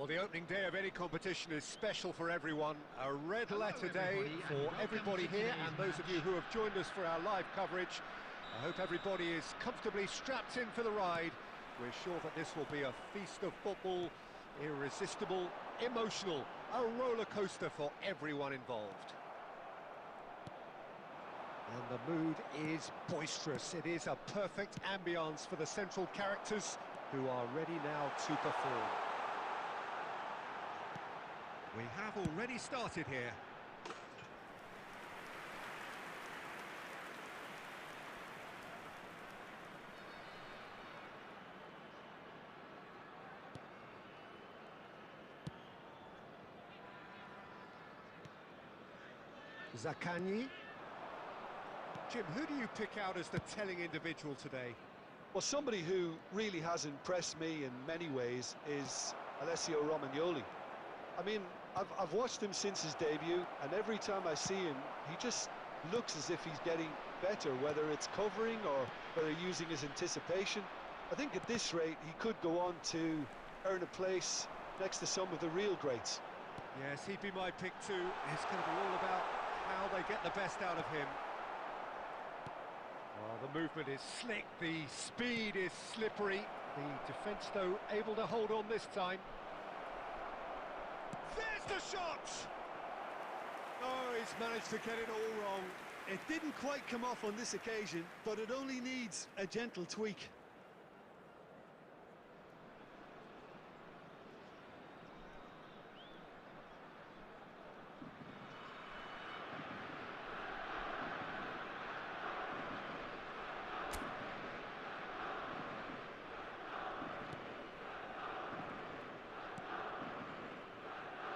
Well, the opening day of any competition is special for everyone. A red letter day for everybody here, and those of you who have joined us for our live coverage. I hope everybody is comfortably strapped in for the ride. We're sure that this will be a feast of football, irresistible, emotional, a roller coaster for everyone involved. And the mood is boisterous. It is a perfect ambience for the central characters who are ready now to perform. We have already started here. Zaccagni. Jim, who do you pick out as the telling individual today? Well, somebody who really has impressed me in many ways is Alessio Romagnoli. I mean, I've watched him since his debut, and every time I see him, he just looks as if he's getting better, whether it's covering or whether using his anticipation. I think at this rate, he could go on to earn a place next to some of the real greats. Yes, he'd be my pick too. It's going to be all about how they get the best out of him. Oh, the movement is slick, the speed is slippery. The defence, though, able to hold on this time. There's the shot! Oh, he's managed to get it all wrong. It didn't quite come off on this occasion, but it only needs a gentle tweak.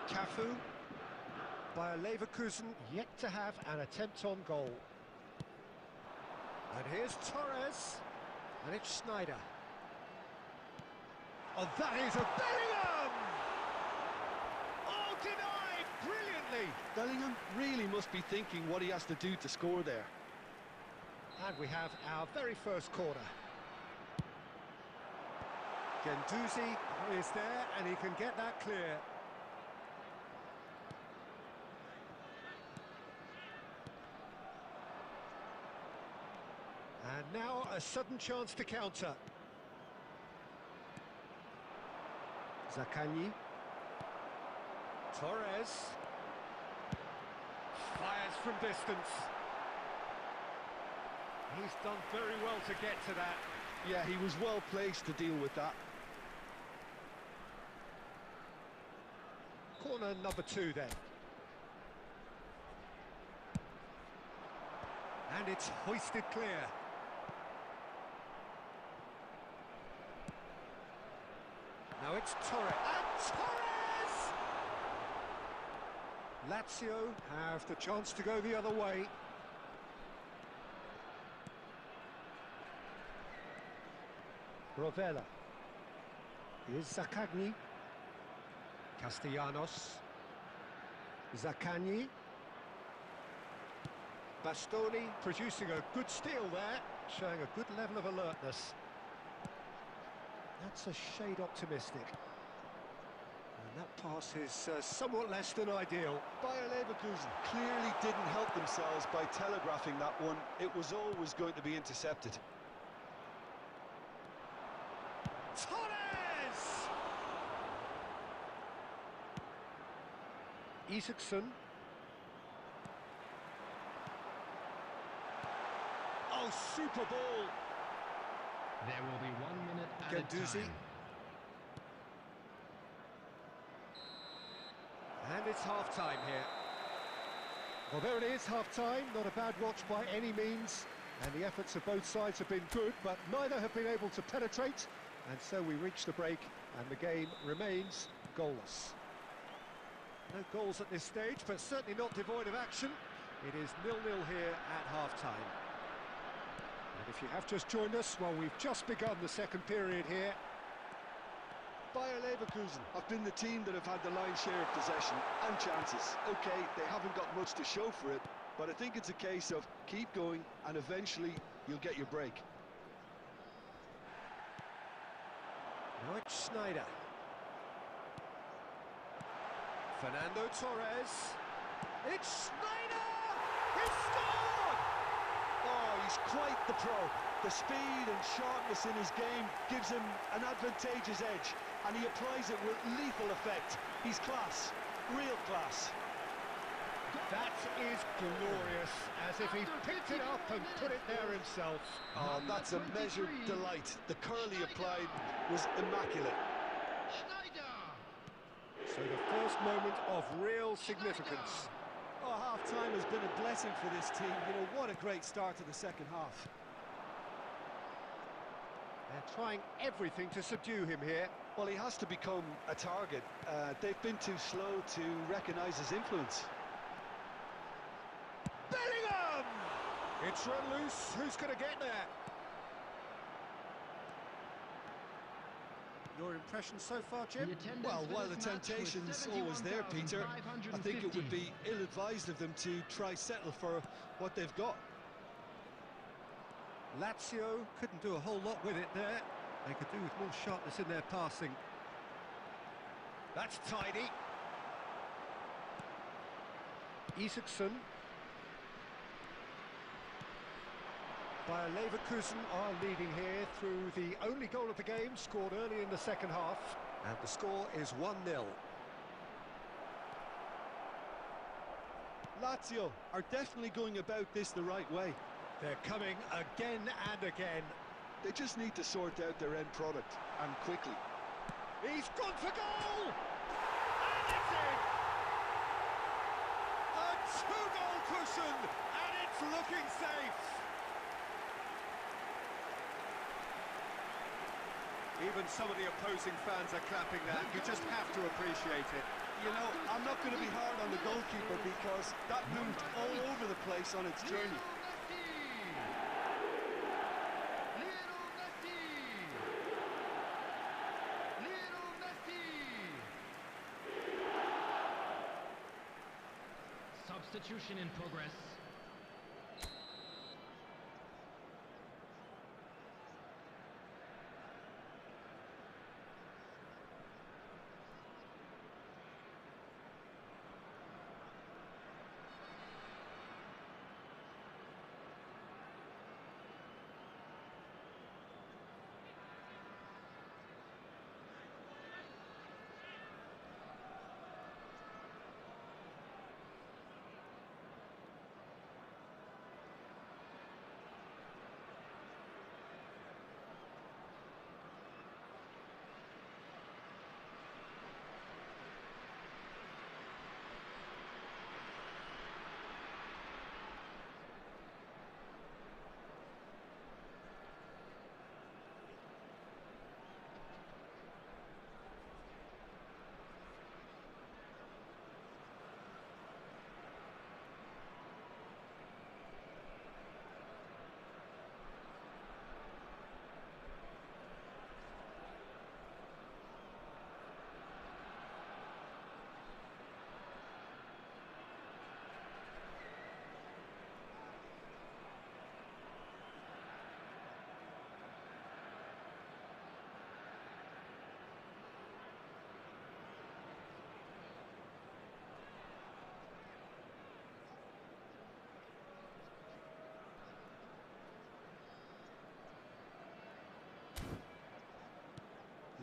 Cafu, by Leverkusen, yet to have an attempt on goal. And here's Torres, and it's Schneider. Oh, that is a Bellingham! Oh, denied brilliantly! Bellingham really must be thinking what he has to do to score there. And we have our very first corner. Guendouzi is there, and he can get that clear. And now a sudden chance to counter. Zaccagni. Torres. Fires from distance. He's done very well to get to that. Yeah, he was well placed to deal with that. Corner number 2 then. And it's hoisted clear. Now it's Torres. And Torres! Lazio have the chance to go the other way. Rovella. Here's Zaccagni. Castellanos. Zaccagni. Bastoni producing a good steal there, showing a good level of alertness. That's a shade optimistic. And that pass is somewhat less than ideal. Bayer Leverkusen clearly didn't help themselves by telegraphing that one. It was always going to be intercepted. Torres! Isaacson. Oh, super ball! There will be 1 minute added Guendouzi. time. And it's half-time here. Well, there it is, half-time. Not a bad watch by any means. And the efforts of both sides have been good, but neither have been able to penetrate. And so we reach the break, and the game remains goalless. No goals at this stage, but certainly not devoid of action. It is 0-0 here at half-time. And if you have just joined us, well, we've just begun the second period here. Bayer Leverkusen have been the team that have had the lion's share of possession and chances. OK, they haven't got much to show for it, but I think it's a case of keep going and eventually you'll get your break. Now it's Schneider. Fernando Torres. It's Schneider! He's scored! Oh, he's quite the pro. The speed and sharpness in his game gives him an advantageous edge, and he applies it with lethal effect. He's class, real class. That is glorious, as if he picked it up and put it there himself. Oh, that's a measured delight. The curl he applied was immaculate. So the first moment of real significance. Oh, half-time has been a blessing for this team. You know, what a great start to the second half. They're trying everything to subdue him here. Well, he has to become a target. They've been too slow to recognise his influence. Bellingham! It's run loose. Who's going to get there? Your impression so far, Jim? Well, while the temptation's always there, Peter, I think it would be ill-advised of them to try settle for what they've got. Lazio couldn't do a whole lot with it there. They could do with more sharpness in their passing. That's tidy. Isaacson. Bayer Leverkusen are leading here through the only goal of the game, scored early in the second half. And the score is 1-0. Lazio are definitely going about this the right way. They're coming again and again. They just need to sort out their end product, and quickly. He's gone for goal! And it's in! A two-goal cushion, and it's looking safe! Even some of the opposing fans are clapping that. You just have to appreciate it. You know, I'm not going to be hard on the goalkeeper because that moved all over the place on its journey. Substitution in progress.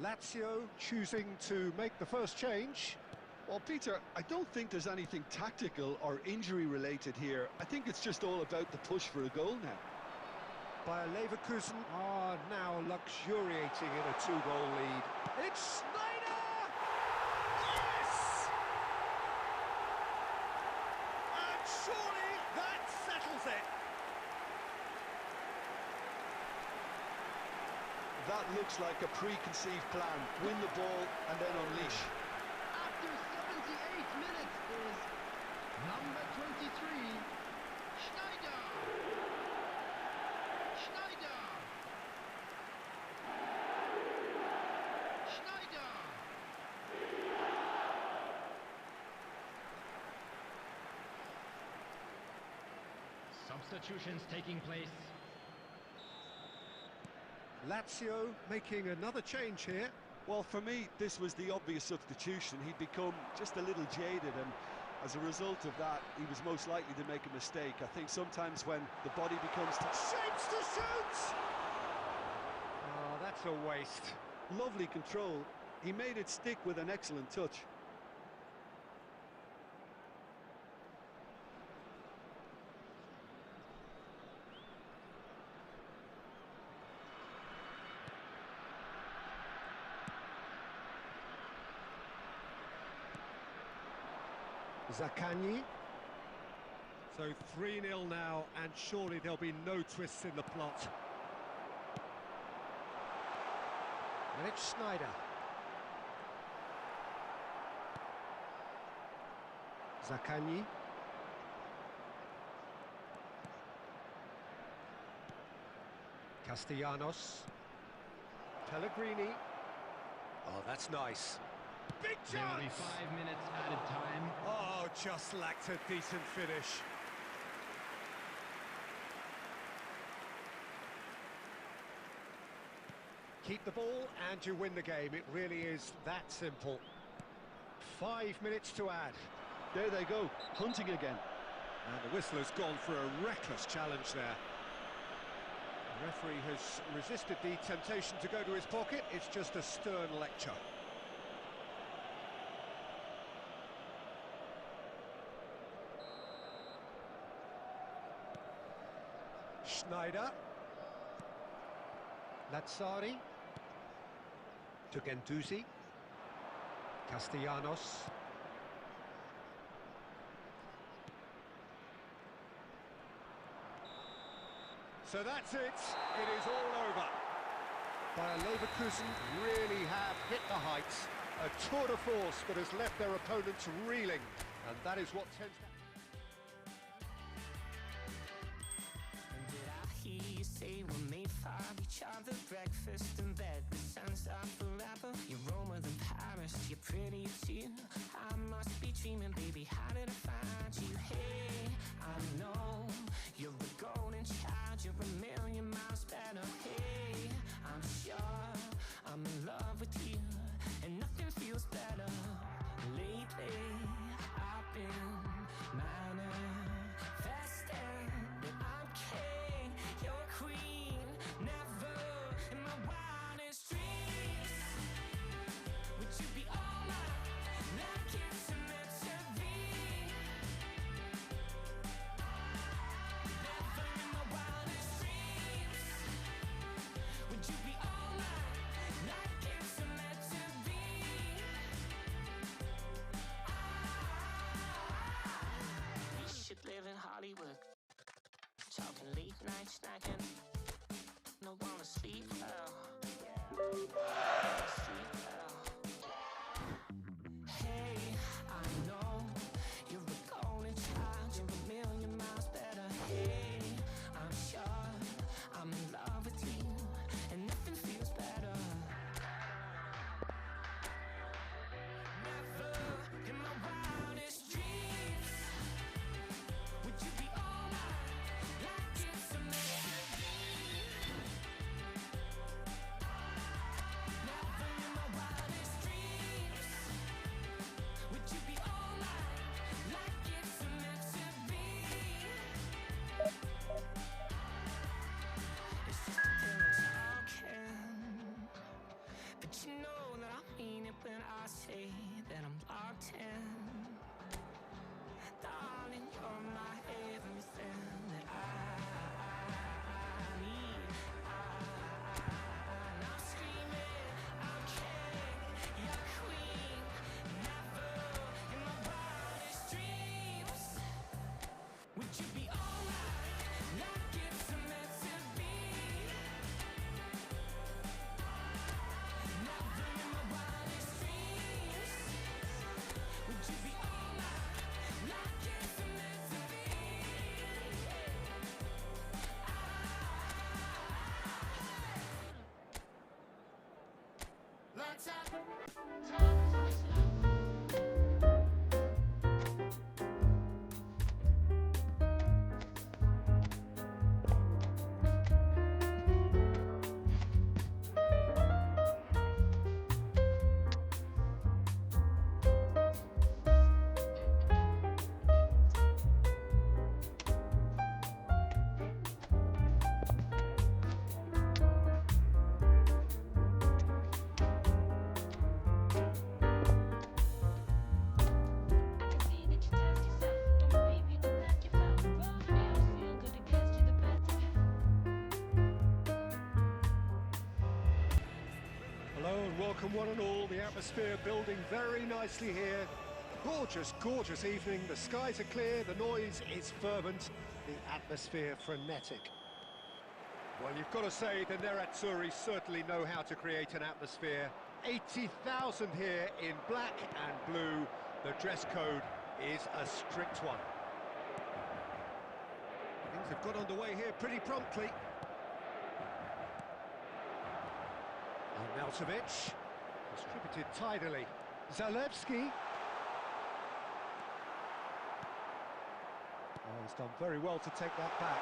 Lazio choosing to make the first change. Well, Peter, I don't think there's anything tactical or injury-related here. I think it's just all about the push for a goal now. Bayer Leverkusen are now luxuriating in a two-goal lead. It's Schneider! Yes! And surely that settles it. That looks like a preconceived plan. Win the ball and then unleash. After 78 minutes is number 23, Schneider. Schneider. Schneider. Substitutions taking place. Lazio making another change here. Well, for me, this was the obvious substitution. He'd become just a little jaded, and as a result of that, he was most likely to make a mistake. I think sometimes when the body becomes... Shapes to shoot! Oh, that's a waste. Lovely control. He made it stick with an excellent touch. Zaccagni. So 3-0 now, and surely there'll be no twists in the plot. And it's Schneider. Zaccagni. Castellanos. Pellegrini. Oh, that's nice. Big chance! There will be 5 minutes added time. Oh, just lacked a decent finish. Keep the ball and you win the game. It really is that simple. 5 minutes to add. There they go, hunting again. And the whistle has gone for a reckless challenge there. The referee has resisted the temptation to go to his pocket. It's just a stern lecture. Schneider. Lazzari. To Gendouzi. Castellanos. So that's it. It is all over. Bayer Leverkusen really have hit the heights. A tour de force that has left their opponents reeling. And that is what tends to... You say we're made for each other, breakfast in bed, the sun's up forever. You're Roma than Paris, you're pretty too. I must be dreaming, baby, how did I find you? Hey, I know you're a golden child, you're a million miles better. Hey, I'm sure I'm in love with you, and nothing feels better. Lately, I've been manifesting that I'm king, you're queen. Never in my wildest dreams would you be all mine, like it's meant to be. Never in my wildest dreams would you be all mine, like it's meant to be. We should live in Hollywood, talking late night snacking. No wanna sleep well. Sleep well. Hey, I know you're a golden child, you're a million miles better. Hey, I'm sure I'm in love with you, and nothing feels better. Never in my wildest dreams would you be all mine, like it's a meant to be. Hello and welcome one and all. The atmosphere building very nicely here. Gorgeous, gorgeous evening. The skies are clear, the noise is fervent, the atmosphere frenetic. Well, you've got to say the Nerazzurri certainly know how to create an atmosphere. 80,000 here in black and blue. The dress code is a strict one. Things have got underway here pretty promptly. Arnautovic, distributed tidily. Zalewski. Oh, he's done very well to take that back.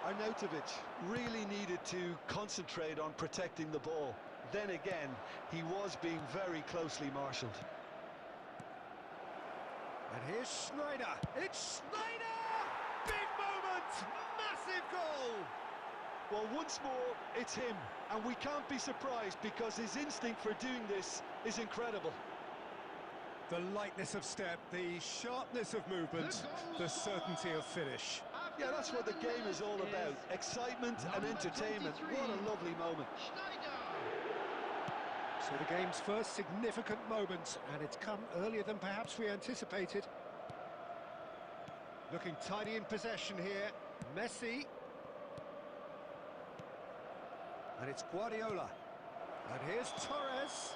Arnautovic really needed to concentrate on protecting the ball. Then again, he was being very closely marshalled. And here's Schneider. It's Schneider! Big moment! Massive goal! Well, once more, it's him. And we can't be surprised because his instinct for doing this is incredible. The lightness of step, the sharpness of movement, the certainty of finish. Yeah, that's what the game is all about. Excitement and entertainment. What a lovely moment. So the game's first significant moment, and it's come earlier than perhaps we anticipated. Looking tidy in possession here. Messi. And it's Guardiola. And here's Torres.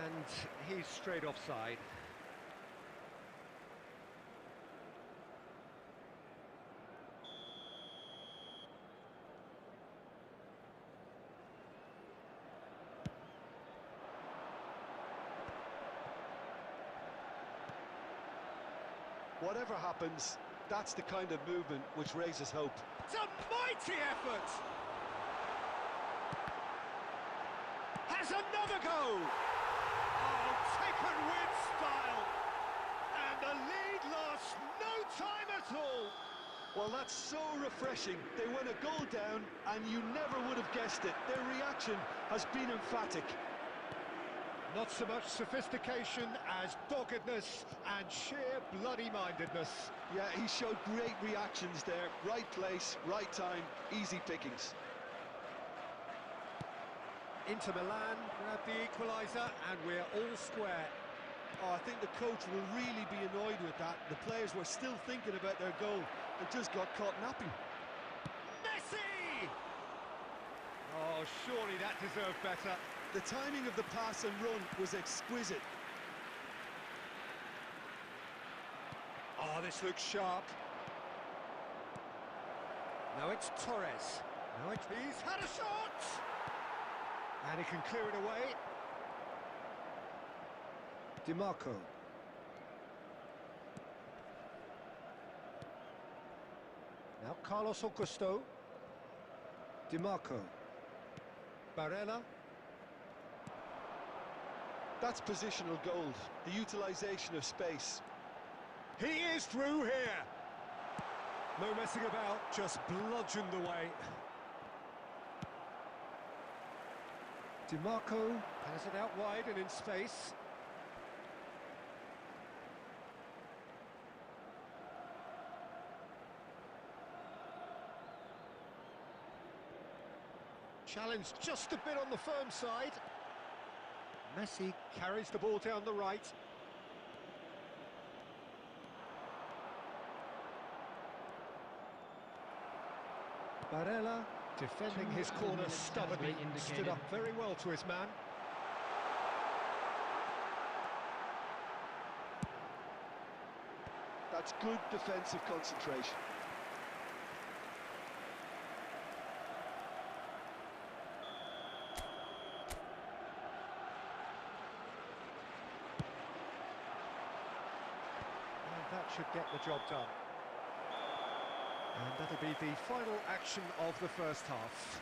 And he's straight offside. Whatever happens, that's the kind of movement which raises hope. It's a mighty effort! Has another go! Oh, taken with style! And the lead lost no time at all! Well, that's so refreshing. They went a goal down, and you never would have guessed it. Their reaction has been emphatic. Not so much sophistication as doggedness and sheer bloody-mindedness. Yeah, he showed great reactions there. Right place, right time, easy pickings. Inter Milan grab the equaliser, and we're all square. Oh, I think the coach will really be annoyed with that. The players were still thinking about their goal and just got caught napping. Messi! Oh, surely that deserved better. The timing of the pass and run was exquisite. Oh, this looks sharp. Now it's Torres. Now he's had a shot! And he can clear it away. DiMarco. Now Carlos Augusto. DiMarco. Barella. That's positional gold, the utilisation of space. He is through here. No messing about, just bludgeoned away. DiMarco has it out wide and in space. Challenged just a bit on the firm side. Messi carries the ball down the right. Barella defending his corner stubbornly, stood up very well to his man. That's good defensive concentration. That should get the job done. And that'll be the final action of the first half.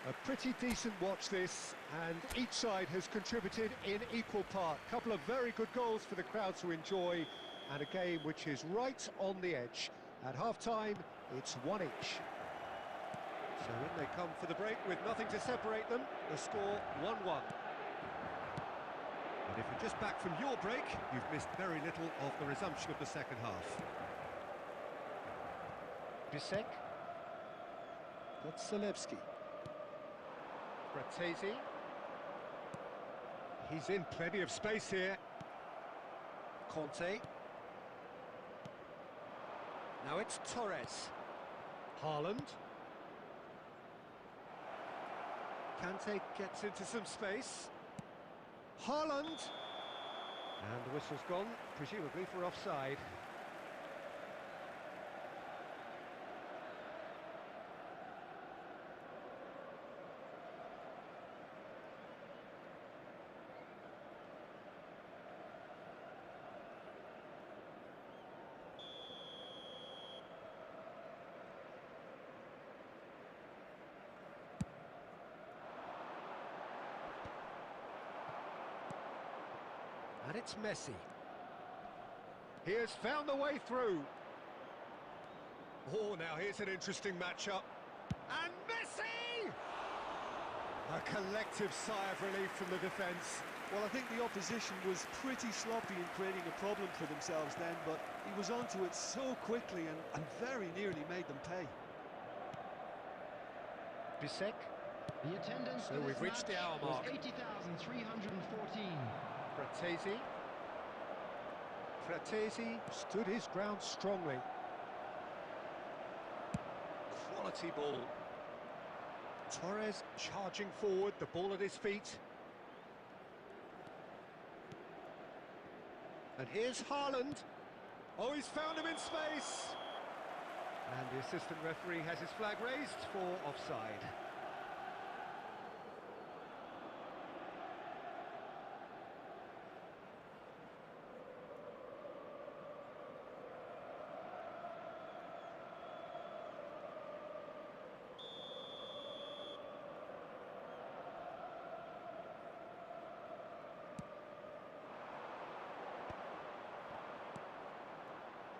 A pretty decent watch this, and each side has contributed in equal part. A couple of very good goals for the crowd to enjoy, and a game which is right on the edge. At half-time, it's 1 each. So in they come for the break with nothing to separate them. The score 1-1. And if you're just back from your break, you've missed very little of the resumption of the second half. Bisek. That's Zalewski. Fratesi. He's in plenty of space here. Conte. Now it's Torres. Haaland. Kante gets into some space. Haaland! And the whistle's gone, presumably for offside. And it's Messi. He has found the way through. Oh, now here's an interesting matchup. And Messi! A collective sigh of relief from the defence. Well, I think the opposition was pretty sloppy in creating a problem for themselves then, but he was onto it so quickly and very nearly made them pay. Bisek. The attendance So for we've this reached the match hour was mark. 80,314. Fratesi. Fratesi stood his ground strongly. Quality ball. Torres charging forward, the ball at his feet. And here's Haaland. Oh, he's found him in space. And the assistant referee has his flag raised for offside.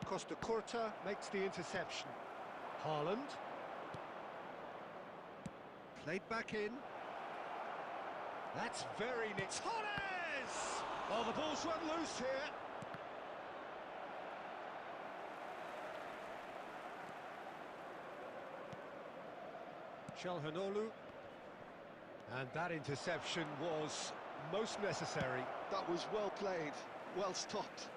Costa Curta makes the interception. Haaland. Played back in. That's very neat. Torres! Oh, the ball's run loose here. Çalhanoğlu. And that interception was most necessary. That was well played, well stopped.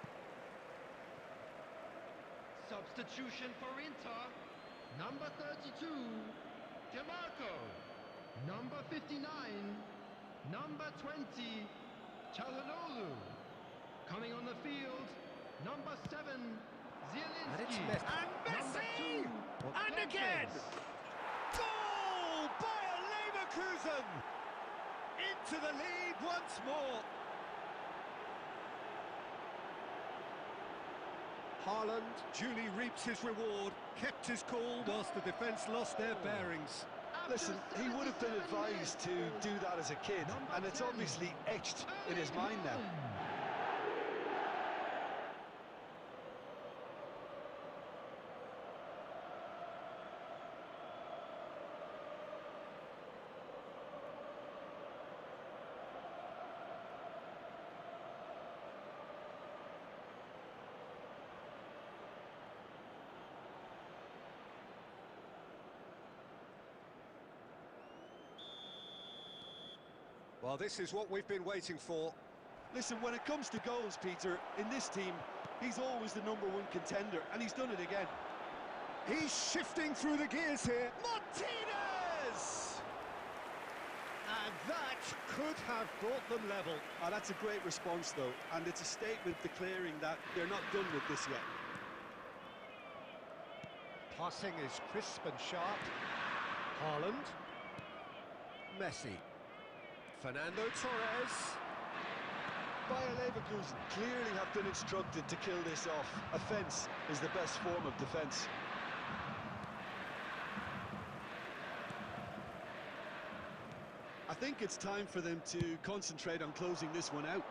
Substitution for Inter. Number 32, DeMarco. Number 59, number 20, Çalhanoğlu. Coming on the field, number 7, And it's Zielinski. Messi. And Messi! And again! Goal! Bayer Leverkusen! Into the lead once more. Haaland duly reaps his reward, kept his cool whilst the defence lost their bearings. Listen, he would have been advised to do that as a kid, and it's obviously etched in his mind now. Well, this is what we've been waiting for. Listen, when it comes to goals, Peter, in this team, he's always the #1 contender, and he's done it again. He's shifting through the gears here. Martinez! And that could have brought them level. That's a great response, though, and it's a statement declaring that they're not done with this yet. Passing is crisp and sharp. Haaland. Messi. Fernando Torres. Bayer Leverkusen clearly have been instructed to kill this off. Offence is the best form of defence. I think it's time for them to concentrate on closing this one out.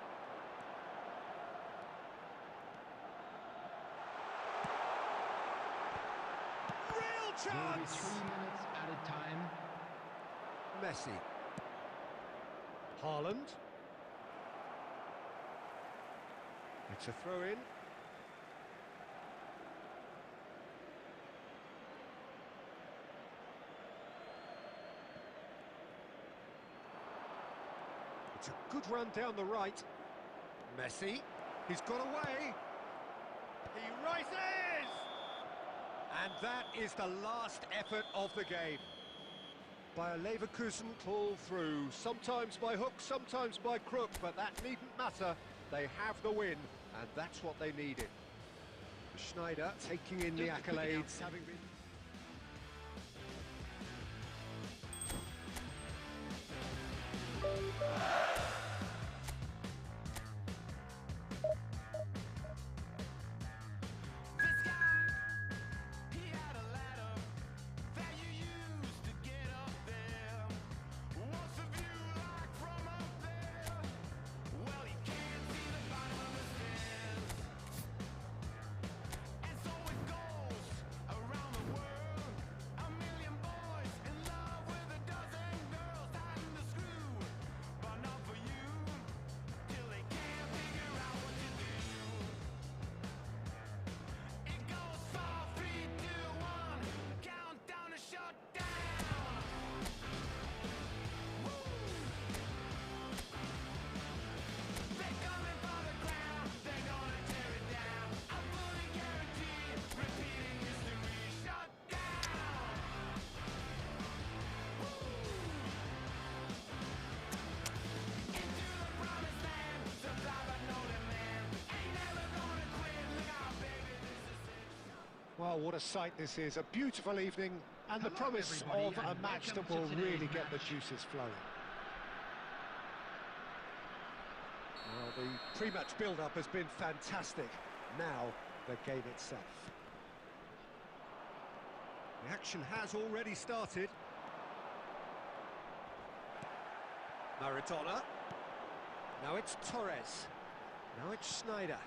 Real There will be chance! 3 minutes added time. Messi. Haaland. It's a throw-in. It's a good run down the right. Messi, he's got away. He rises! And that is the last effort of the game. Bayer Leverkusen pull through, sometimes by hook, sometimes by crook, but that needn't matter. They have the win, and that's what they needed. Schneider taking in the accolades, having been... Well, what a sight this is, a beautiful evening, and the promise of a match that will really get the juices flowing. Well, the pre-match build-up has been fantastic. Now, the game itself. The action has already started. Maradona. Now it's Torres. Now it's Schneider.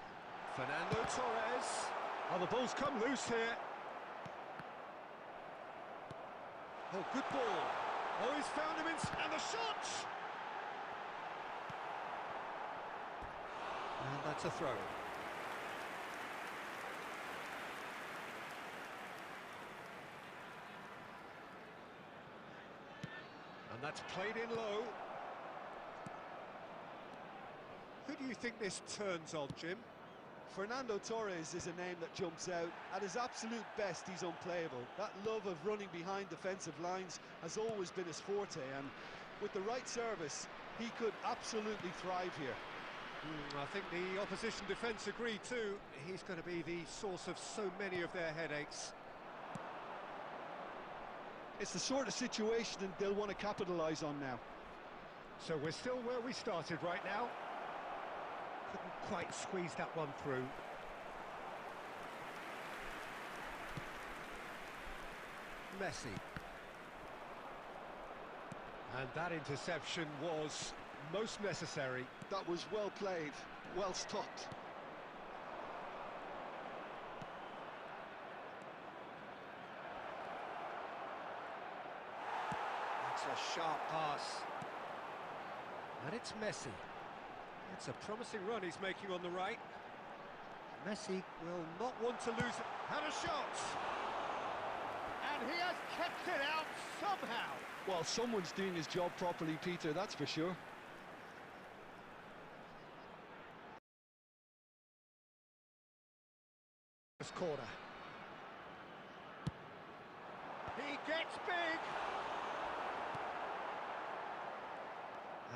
Fernando Torres. Oh, the ball's come loose here. Oh, good ball. Oh, he's found him and the shot! And that's a throw. And that's played in low. Who do you think this turns on, Jim? Fernando Torres is a name that jumps out. At his absolute best, he's unplayable. That love of running behind defensive lines has always been his forte, and with the right service, he could absolutely thrive here. I think the opposition defence agree too. He's going to be the source of so many of their headaches. It's the sort of situation they'll want to capitalise on now. So we're still where we started right now. Couldn't quite squeeze that one through. Messi. And that interception was most necessary. That was well played, well stopped. That's a sharp pass. And it's Messi. It's a promising run he's making on the right. Messi will not want to lose it. Had a shot! And he has kept it out somehow. Well, someone's doing his job properly, Peter, that's for sure. First corner. He gets big!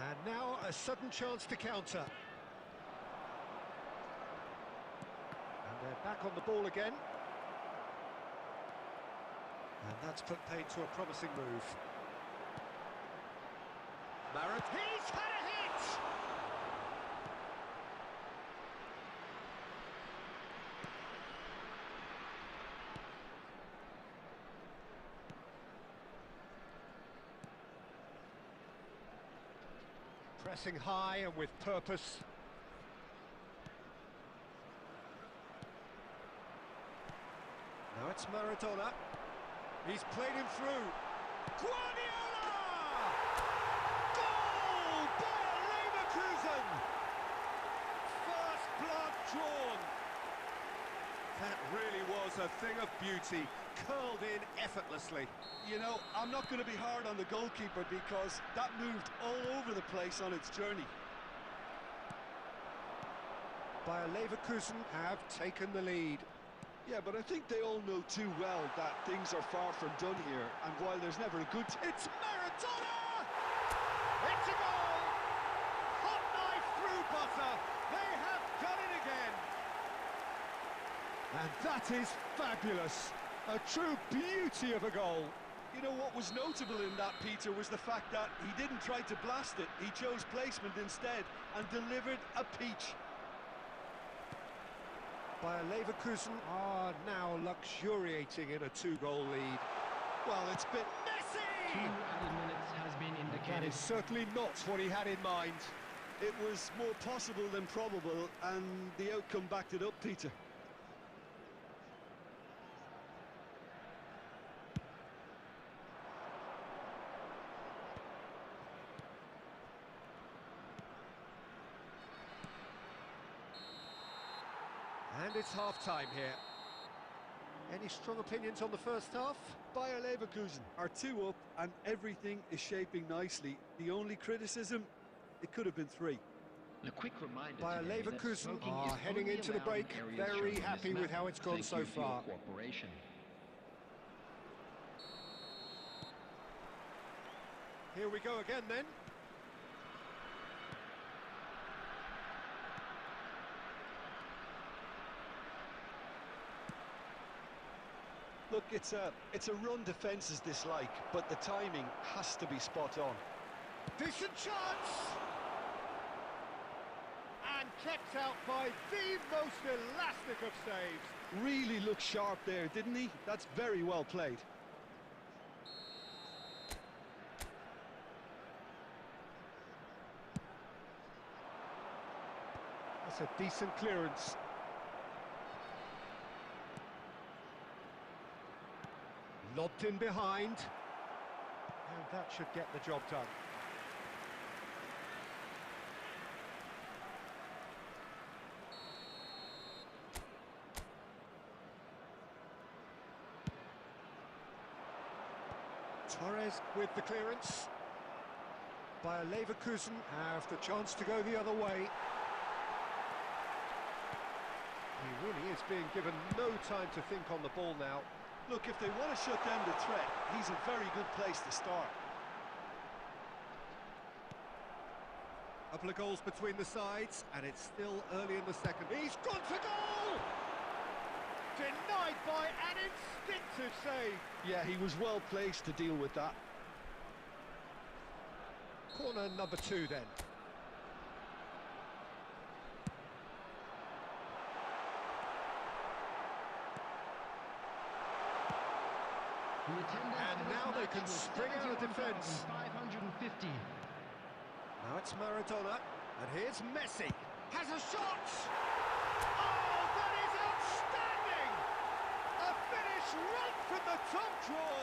And now a sudden chance to counter. And they're back on the ball again. And that's put paid to a promising move. He's had a hit! Pressing high and with purpose. Now it's Maradona. He's played him through. Guardiola! Goal! Bayer Leverkusen! First blood drawn. That really was a thing of beauty, curled in effortlessly. You know, I'm not going to be hard on the goalkeeper because that moved all over the place on its journey. Bayer Leverkusen have taken the lead. Yeah, but I think they all know too well that things are far from done here, and while there's never a good... It's Maradona! It's a goal! Hot knife through butter. They have done it again. And that is fabulous. A true beauty of a goal. You know what was notable in that, Peter, was the fact that he didn't try to blast it. He chose placement instead and delivered a peach. Bayer Leverkusen are now luxuriating in a 2-goal lead. Well, it's been... Messi! 2 added minutes has been indicated. That is certainly not what he had in mind. It was more possible than probable, and the outcome backed it up, Peter. And it's half-time here. Any strong opinions on the first half? Bayer Leverkusen are 2 up, and everything is shaping nicely. The only criticism, it could have been 3. A quick reminder Bayer today that Leverkusen smoking are is heading only into the allowed in break areas very shown on happy this with map. how it's gone Thank so you for your far. cooperation. Here we go again then. Look, it's a run defence's dislike, but the timing has to be spot on. Decent chance! And kept out by the most elastic of saves. Really looked sharp there, didn't he? That's very well played. That's a decent clearance. Lobbed in behind. And that should get the job done. Torres with the clearance. Bayer Leverkusen have the chance to go the other way. He really is being given no time to think on the ball now. Look, if they want to shut down the threat, he's a very good place to start. Couple of goals between the sides, and it's still early in the second. He's gone to goal! Denied by an instinctive save. Yeah, he was well placed to deal with that. Corner number 2 then. And now they can spring out of defence. 550. Now it's Maradona, and here's Messi. Has a shot! Oh, that is outstanding! A finish right from the top draw.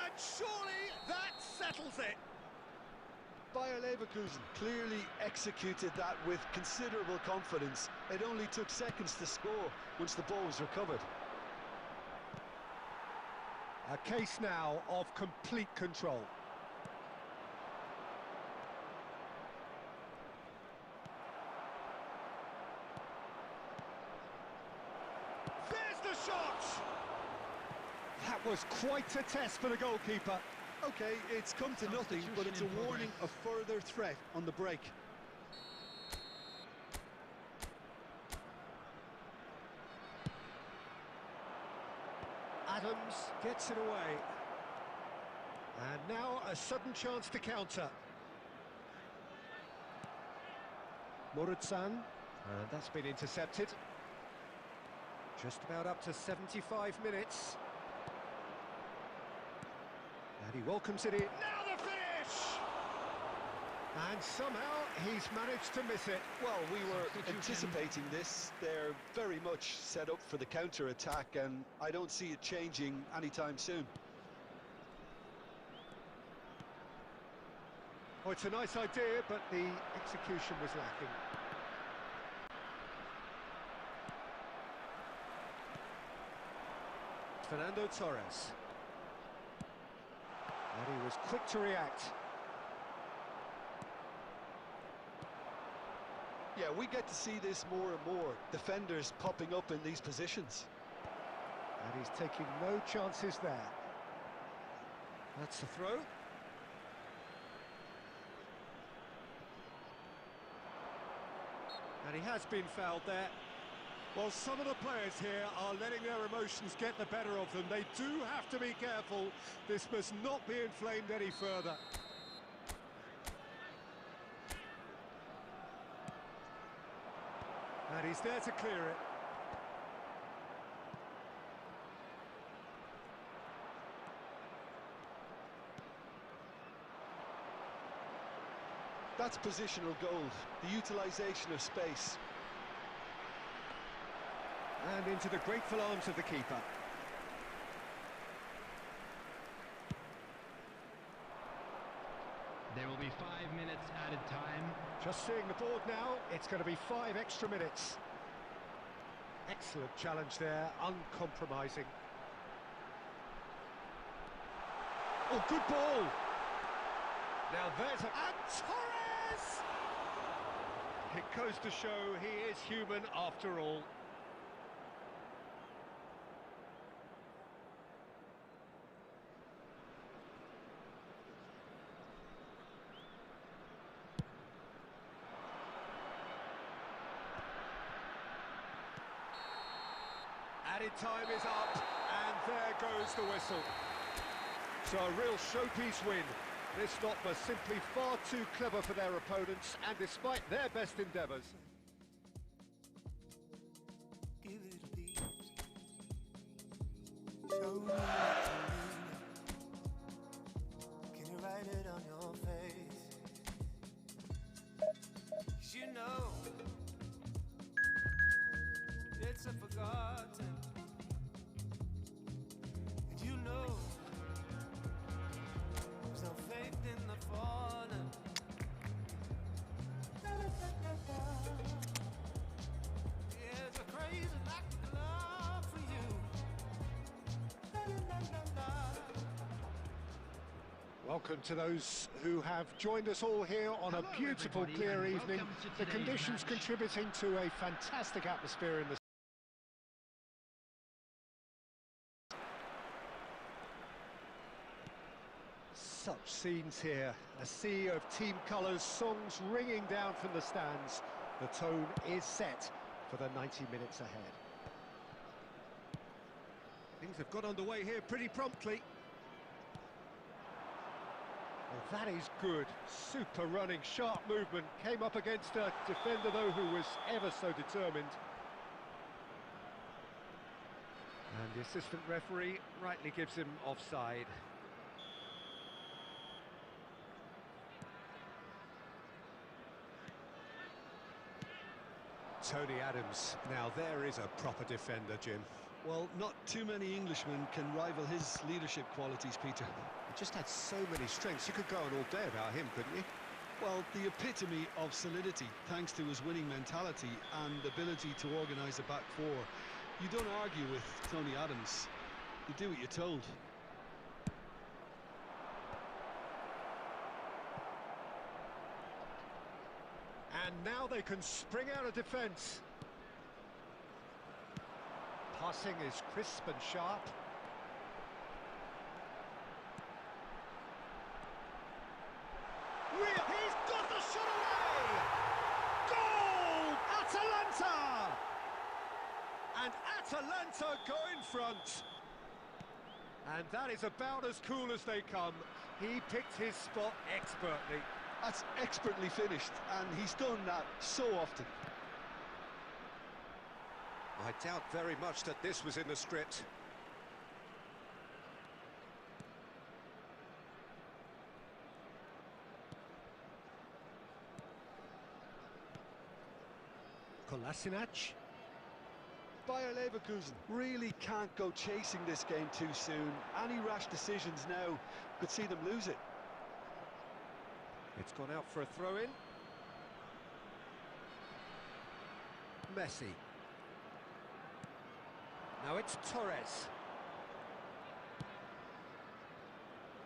And surely that settles it. Bayer Leverkusen clearly executed that with considerable confidence. It only took seconds to score once the ball was recovered. A case now of complete control. There's the shot! That was quite a test for the goalkeeper. Okay, it's come to nothing, but it's a warning of further threat on the break. Adams gets it away. And now a sudden chance to counter. Murutsan, and that's been intercepted. Just about up to 75 minutes. And he welcomes it in. Now the finish! And somehow he's managed to miss it. Well, we were anticipating this. They're very much set up for the counter-attack, and I don't see it changing anytime soon. Oh, it's a nice idea, but the execution was lacking. Fernando Torres. And he was quick to react. Yeah, we get to see this more and more. Defenders popping up in these positions. And he's taking no chances there. That's the throw. And he has been fouled there. Well, some of the players here are letting their emotions get the better of them. They do have to be careful. This must not be inflamed any further. And he's there to clear it. That's positional gold, the utilisation of space. And into the grateful arms of the keeper. There will be 5 minutes added time. Just seeing the board now, it's going to be 5 extra minutes. Excellent challenge there, uncompromising. Oh, good ball! Now there's a... And Torres! It goes to show he is human after all. Added time is up, and there goes the whistle. So a real showpiece win. This lot were simply far too clever for their opponents, and despite their best endeavours. Give it a beat. Show me what you need. Can you write it on your face? 'Cause you know it's a forgotten. And you know there's no faith in the fallen. There's a crazy lack of love for you. Welcome to those who have joined us all here on a Hello, beautiful, everybody, clear and evening. welcome to The today's conditions match. contributing to a fantastic atmosphere in the... Such scenes here, a sea of team colours, songs ringing down from the stands. The tone is set for the 90 minutes ahead. Things have got underway here pretty promptly. Well, that is good. Super running, sharp movement. Came up against a defender, though, who was ever so determined. And the assistant referee rightly gives him offside. Tony Adams. Now there is a proper defender, Jim. Well, not too many Englishmen can rival his leadership qualities, Peter. He just had so many strengths. You could go on all day about him, couldn't you? Well, the epitome of solidity, thanks to his winning mentality and ability to organise a back four. You don't argue with Tony Adams. You do what you're told. And now they can spring out of defence. Passing is crisp and sharp. He's got the shot away! Goal! Atalanta! And Atalanta go in front. And that is about as cool as they come. He picked his spot expertly. That's expertly finished, and he's done that so often. I doubt very much that this was in the script. Kolasinac. Bayer Leverkusen really can't go chasing this game too soon. Any rash decisions now could see them lose it. It's gone out for a throw-in. Messi. Now it's Torres.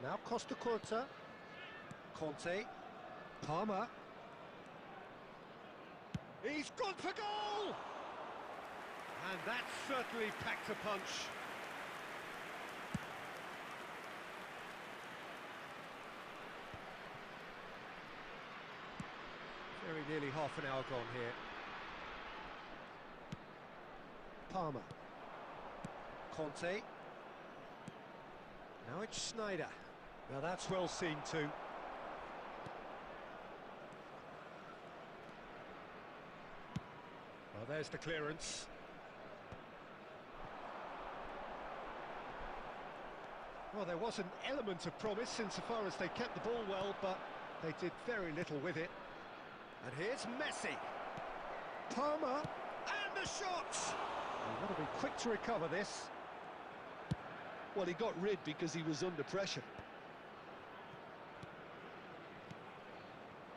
Now Costa Curta. Conte. Palmer. He's gone for goal! And that certainly packed a punch. Very nearly half an hour gone here. Palmer. Conte. Now it's Schneider. Now that's well seen too. Well, there's the clearance. Well, there was an element of promise insofar as they kept the ball well, but they did very little with it. And here's Messi. Palmer, and the shot! They've got to be quick to recover this. Well, he got rid because he was under pressure.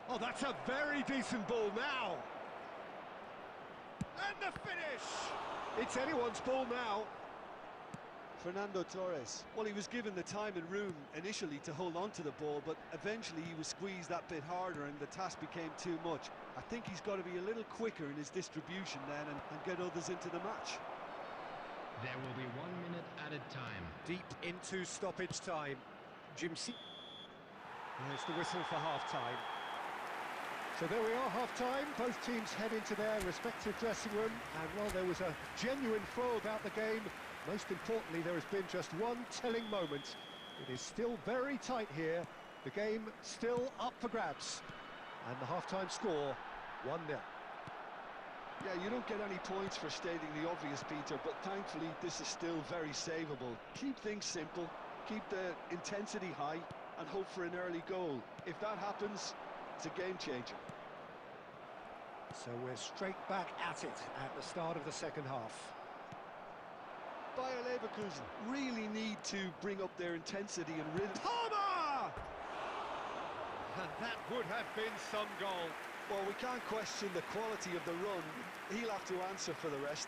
Oh, that's a very decent ball now. And the finish! It's anyone's ball now. Fernando Torres. Well, he was given the time and room initially to hold on to the ball, but eventually he was squeezed that bit harder and the task became too much. I think he's got to be a little quicker in his distribution then and get others into the match. There will be 1 minute added time. Deep into stoppage time. Jimsy. There's the whistle for half-time. So there we are, half-time. Both teams head into their respective dressing room, and while there was a genuine flow about the game, most importantly, there has been just one telling moment. It is still very tight here. The game still up for grabs. And the half-time score, 1-0. Yeah, you don't get any points for stating the obvious, Peter, but thankfully this is still very savable. Keep things simple, keep the intensity high, and hope for an early goal. If that happens, it's a game changer. So we're straight back at it at the start of the second half. Bayer Leverkusen really need to bring up their intensity and rhythm. Palmer! And that would have been some goal. Well, we can't question the quality of the run. He'll have to answer for the rest.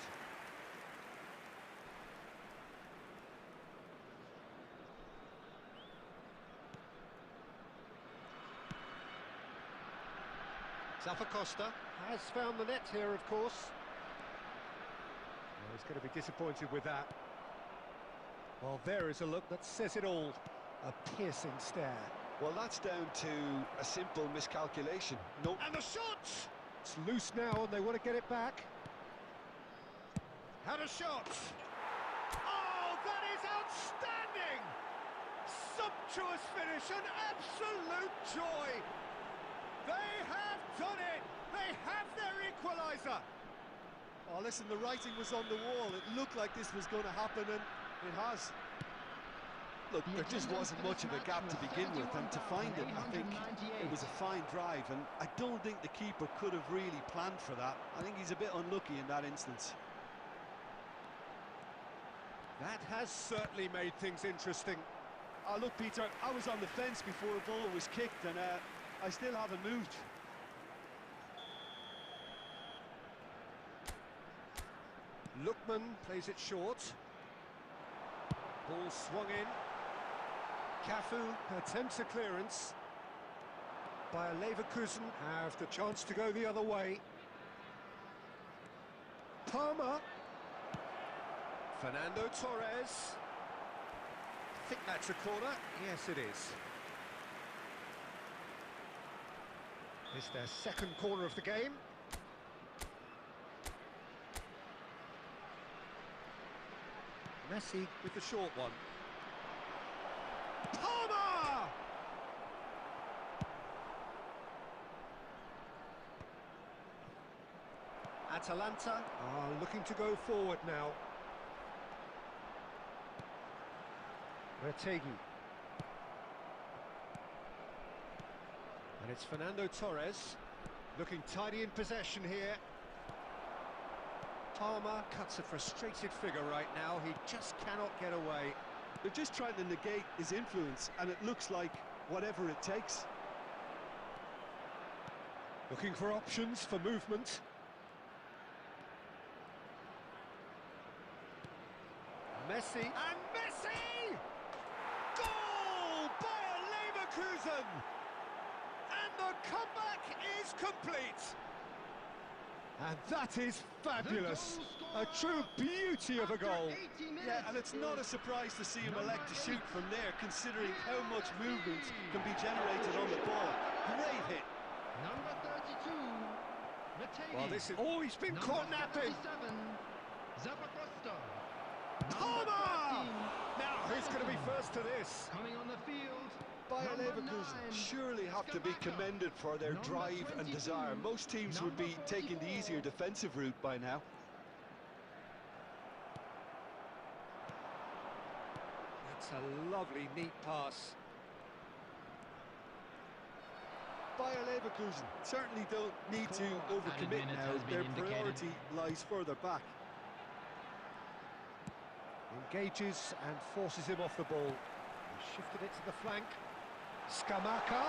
Zappacosta has found the net here, of course. Well, he's going to be disappointed with that. Well, there is a look that says it all. A piercing stare. Well, that's down to a simple miscalculation. No. And the shot! It's loose now and they want to get it back. Had a shot! Oh, that is outstanding! Sumptuous finish, an absolute joy! They have done it! They have their equaliser! Oh, listen, the writing was on the wall. It looked like this was going to happen, and it has. Look, there just wasn't much of a gap to begin with, and to find it, I think it was a fine drive, and I don't think the keeper could have really planned for that. I think he's a bit unlucky in that instance. That has certainly made things interesting. Oh, look, Peter, I was on the fence before a ball was kicked, and I still haven't moved. Lookman plays it short. Ball swung in. Cafu attempts a clearance. Bayer Leverkusen have the chance to go the other way. Palmer. Fernando Torres. I think that's a corner. Yes, it is. It's their second corner of the game. Messi with the short one. Palmer! Atalanta are looking to go forward now. Retegi. And it's Fernando Torres, looking tidy in possession here. Palmer cuts a frustrated figure right now, he just cannot get away. They're just trying to negate his influence, and it looks like whatever it takes. Looking for options for movement. Messi, and Messi! Goal! Bayer Leverkusen! And the comeback is complete! And that is fabulous. A true beauty of a goal. Yeah, and it's not a surprise to see him elect to shoot from there, considering how much movement can be generated on the ball. Great hit. Number 32, Well, this has always been caught napping. Zappacosta. Palmer! Now, who's going to be first to this? Coming on the field. Bayer Number Leverkusen 9, surely have to be commended for their Number drive and 22, desire. Most teams would be taking the easier defensive route by now. That's a lovely, neat pass. Bayer Leverkusen certainly don't need to 4 overcommit added minutes now. has been Their indicated. priority lies further back. Engages and forces him off the ball. He shifted it to the flank. Skamaka.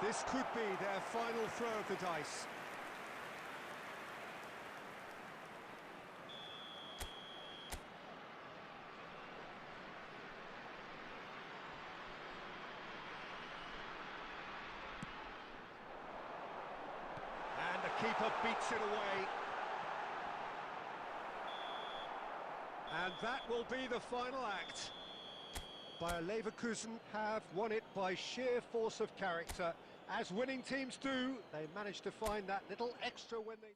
This could be their final throw of the dice. And the keeper beats it away. And that will be the final act. Bayer Leverkusen have won it by sheer force of character. As winning teams do, they managed to find that little extra when they...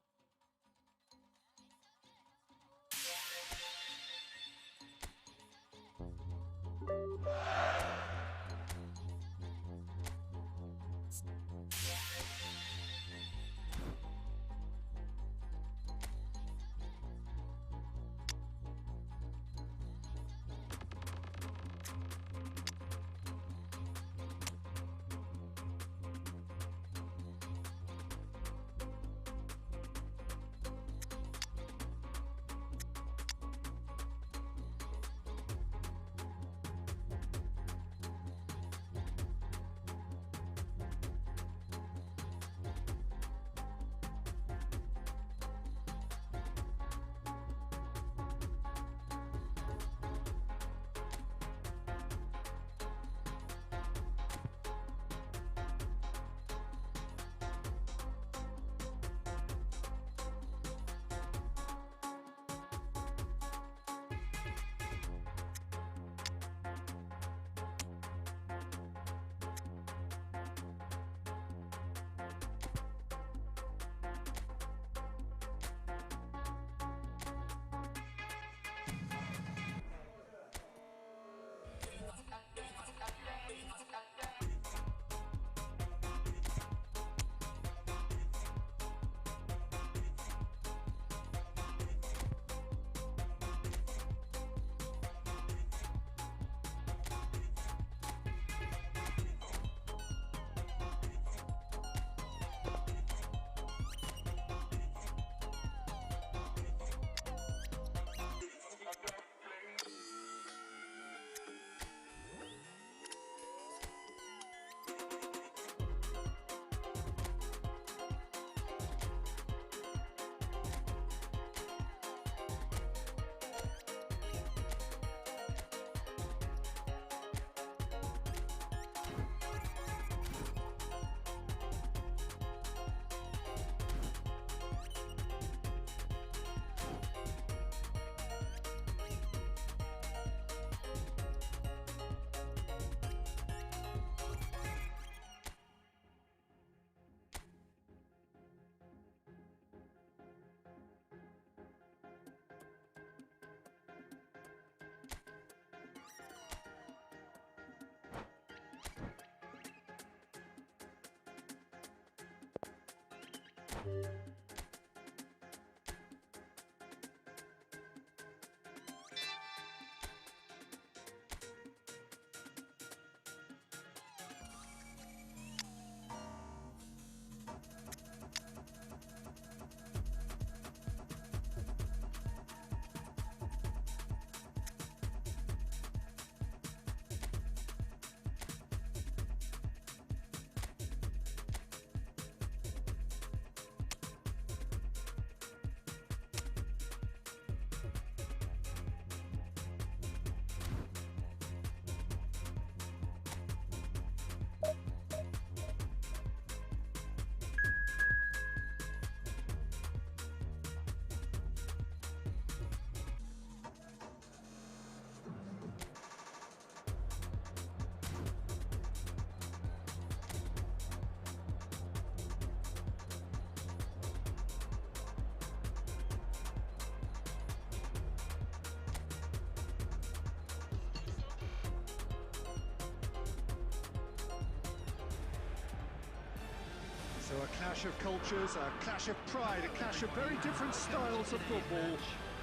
So a clash of cultures, a clash of pride, a clash of very different styles of football,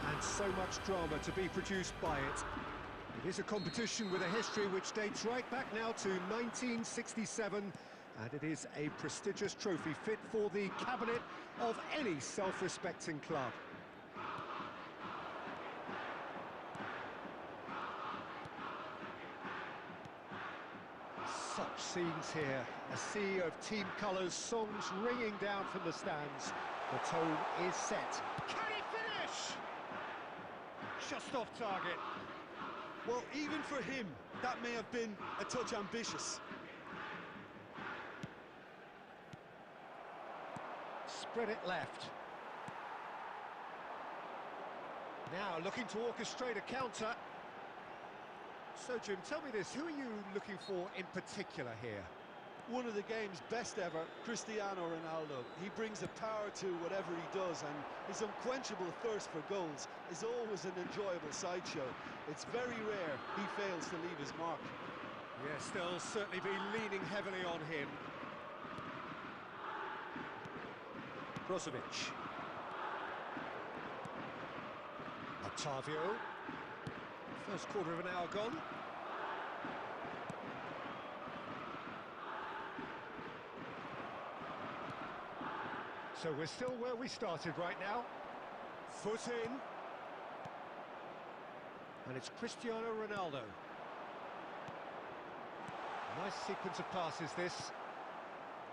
and so much drama to be produced by it. It is a competition with a history which dates right back now to 1967, and it is a prestigious trophy fit for the cabinet of any self-respecting club. Such scenes here, a sea of team colours, songs ringing down from the stands. The tone is set. Can he finish? Just off target. Well, even for him, that may have been a touch ambitious. Spread it left. Now looking to orchestrate a counter. So, Jim, tell me this, who are you looking for in particular here? One of the game's best ever, Cristiano Ronaldo. He brings a power to whatever he does, and his unquenchable thirst for goals is always an enjoyable sideshow. It's very rare he fails to leave his mark. Yes, they'll certainly be leaning heavily on him. Brozovic. Octavio. First quarter of an hour gone. So we're still where we started right now. Foot in. And it's Cristiano Ronaldo. Nice sequence of passes, this.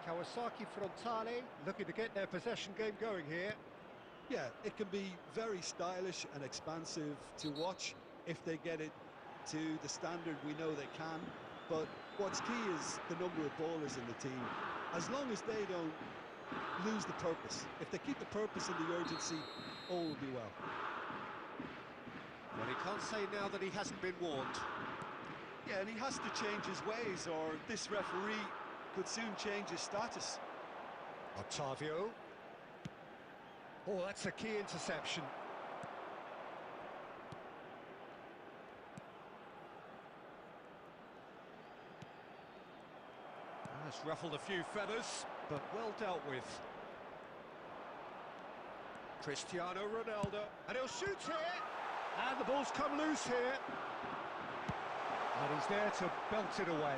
Kawasaki Frontale looking to get their possession game going here. Yeah, it can be very stylish and expansive to watch if they get it to the standard we know they can. But what's key is the number of ballers in the team. As long as they don't lose the purpose, if they keep the purpose and the urgency, all will be well. Well, he can't say now that he hasn't been warned. Yeah, and he has to change his ways, or this referee could soon change his status. Octavio. Oh, that's a key interception. That's ruffled a few feathers, but well dealt with. Cristiano Ronaldo, and he'll shoot here, and the ball's come loose here. And he's there to belt it away.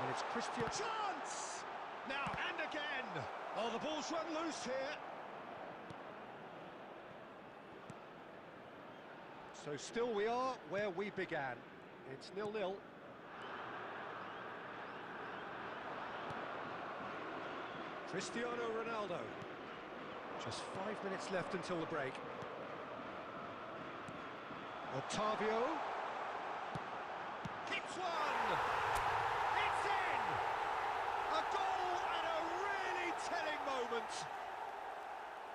And it's Cristiano. Chance! Now, and again! Oh, the ball's run loose here. So still we are where we began. It's 0-0. Cristiano Ronaldo. Just 5 minutes left until the break. Octavio. Hits one! It's in! A goal at a really telling moment.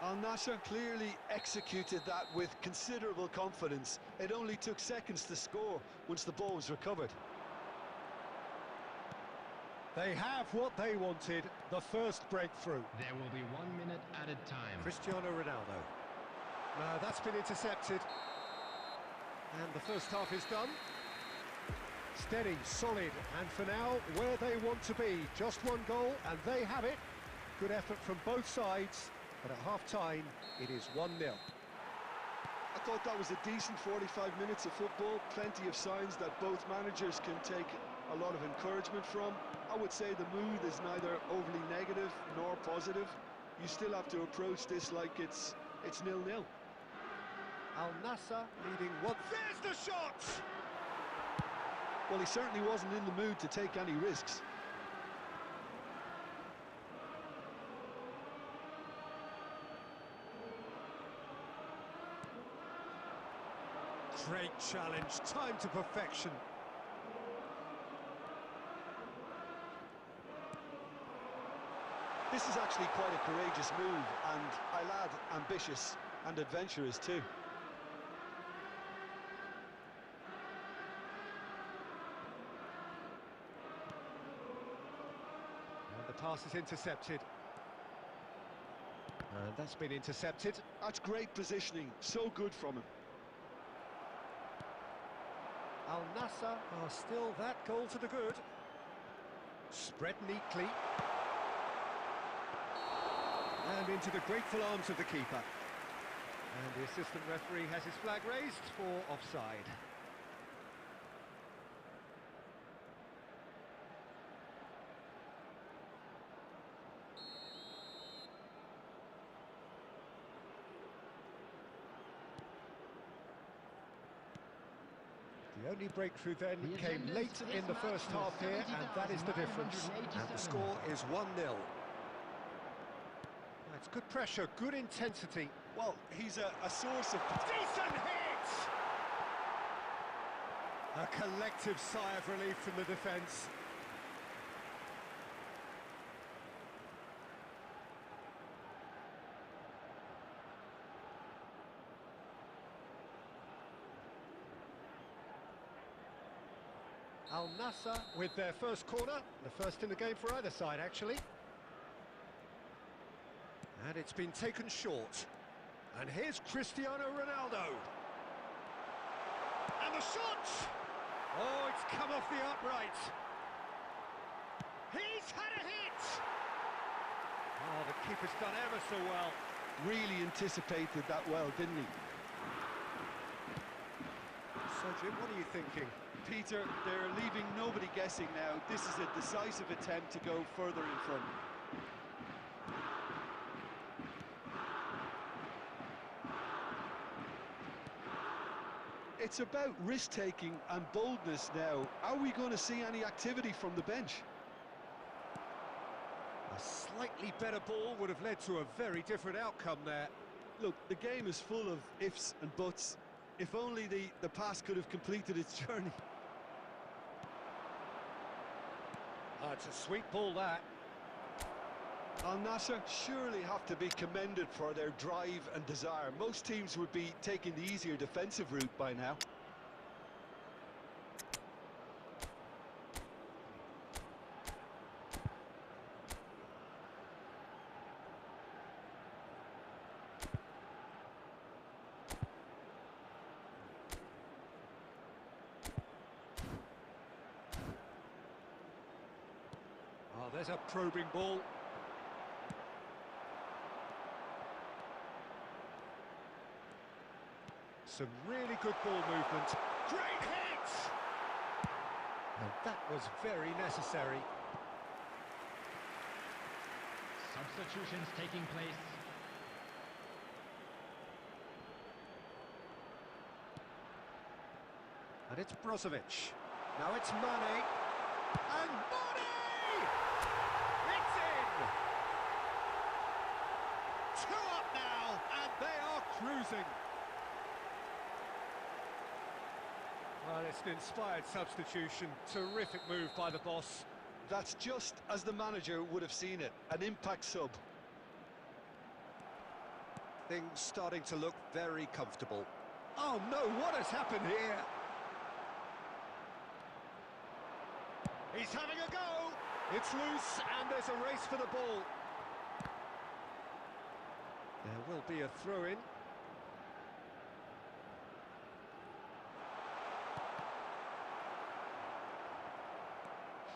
Al Nassr clearly executed that with considerable confidence. It only took seconds to score once the ball was recovered. They have what they wanted, the first breakthrough. There will be 1 minute added time. Cristiano Ronaldo. No, that's been intercepted. And the first half is done. Steady, solid, and for now, where they want to be. Just one goal, and they have it. Good effort from both sides, but at half-time, it is 1-0. I thought that was a decent 45 minutes of football. Plenty of signs that both managers can take a lot of encouragement from. I would say the mood is neither overly negative nor positive. You still have to approach this like it's 0-0. Al Nassr leading one. There's the shot! Well, he certainly wasn't in the mood to take any risks. Great challenge, time to perfection. This is actually quite a courageous move, and I'll add ambitious and adventurous too. And the pass is intercepted. And that's been intercepted. That's great positioning, so good from him. Al Nassr are still that goal to the good. Spread neatly. And into the grateful arms of the keeper. And the assistant referee has his flag raised for offside. The only breakthrough then came late in the first half here, and that is the difference. And the score is 1-0. That's good pressure, good intensity. Well, he's a source of... Decent hit! A collective sigh of relief from the defence. Al Nassr with their first corner, the first in the game for either side actually. And it's been taken short. And here's Cristiano Ronaldo. And the shot! Oh, it's come off the upright. He's had a hit! Oh, the keeper's done ever so well. Really anticipated that well, didn't he? So, Jim, what are you thinking? Peter, they're leaving nobody guessing now. This is a decisive attempt to go further in front. It's about risk-taking and boldness now. Are we going to see any activity from the bench? A slightly better ball would have led to a very different outcome there. Look, the game is full of ifs and buts. If only the pass could have completed its journey. Oh, it's a sweet ball, that. Al Nassr surely have to be commended for their drive and desire. Most teams would be taking the easier defensive route by now. Oh, there's a probing ball. Some really good ball movement. Great hit! And that was very necessary. Substitutions taking place. And it's Brozovic. Now it's Mane. And Mane! It's in! 2 up now, and they are cruising. Well, it's an inspired substitution. Terrific move by the boss. That's just as the manager would have seen it, an impact sub. Things starting to look very comfortable. Oh no, what has happened here? He's having a go! It's loose, and there's a race for the ball. There will be a throw-in.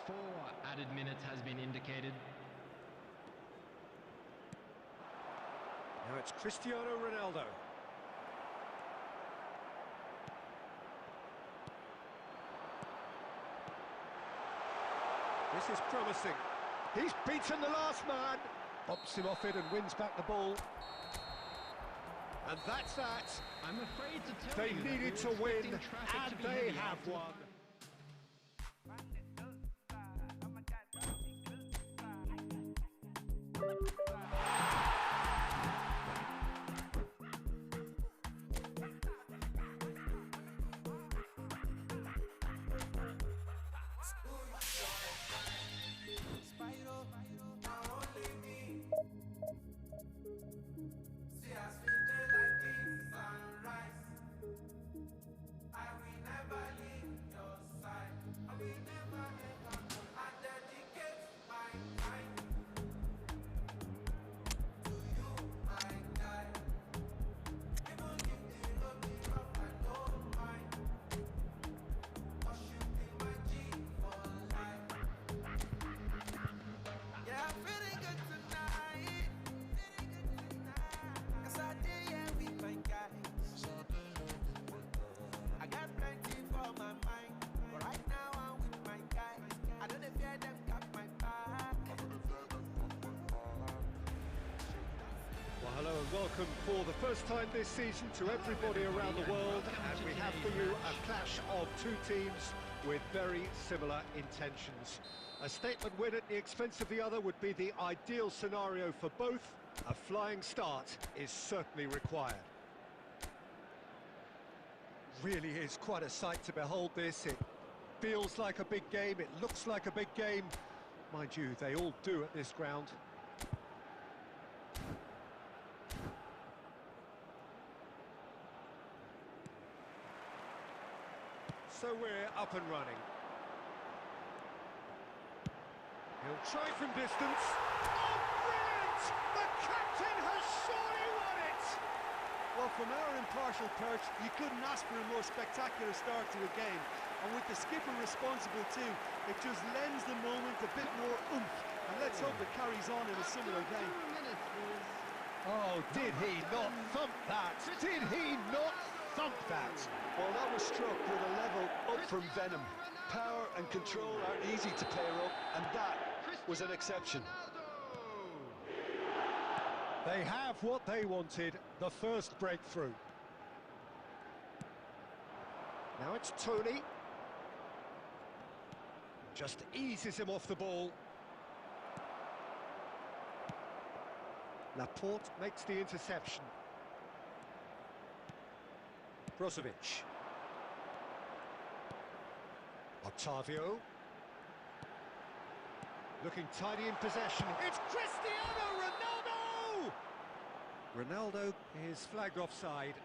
4 added minutes has been indicated. Now it's Cristiano Ronaldo. This is promising. He's beaten the last man. Bops him off it and wins back the ball. And that's that. I'm afraid to tell They you that needed we to were win, expecting traffic and to be they heavy have after- won. I dedicate my time welcome for the first time this season to everybody around the world, and we have for you a clash of two teams with very similar intentions. A statement win at the expense of the other would be the ideal scenario for both. A flying start is certainly required. Really is quite a sight to behold this. It feels like a big game, it looks like a big game. Mind you, they all do at this ground. So we're up and running. He'll try from distance. Oh, brilliant! The captain has surely won it! Well, from our impartial perch, you couldn't ask for a more spectacular start to a game. And with the skipper responsible too, it just lends the moment a bit more oomph. And let's hope it carries on in a similar game. Oh, did he not thump that? Did he not thump that? Well, that was struck with a level up from venom. Power and control are easy to pair up, and that was an exception. They have what they wanted, the first breakthrough. Now it's Tony. Just eases him off the ball. Laporte makes the interception. Brozovic. Octavio. Looking tidy in possession. It's Cristiano Ronaldo! Ronaldo is flagged offside.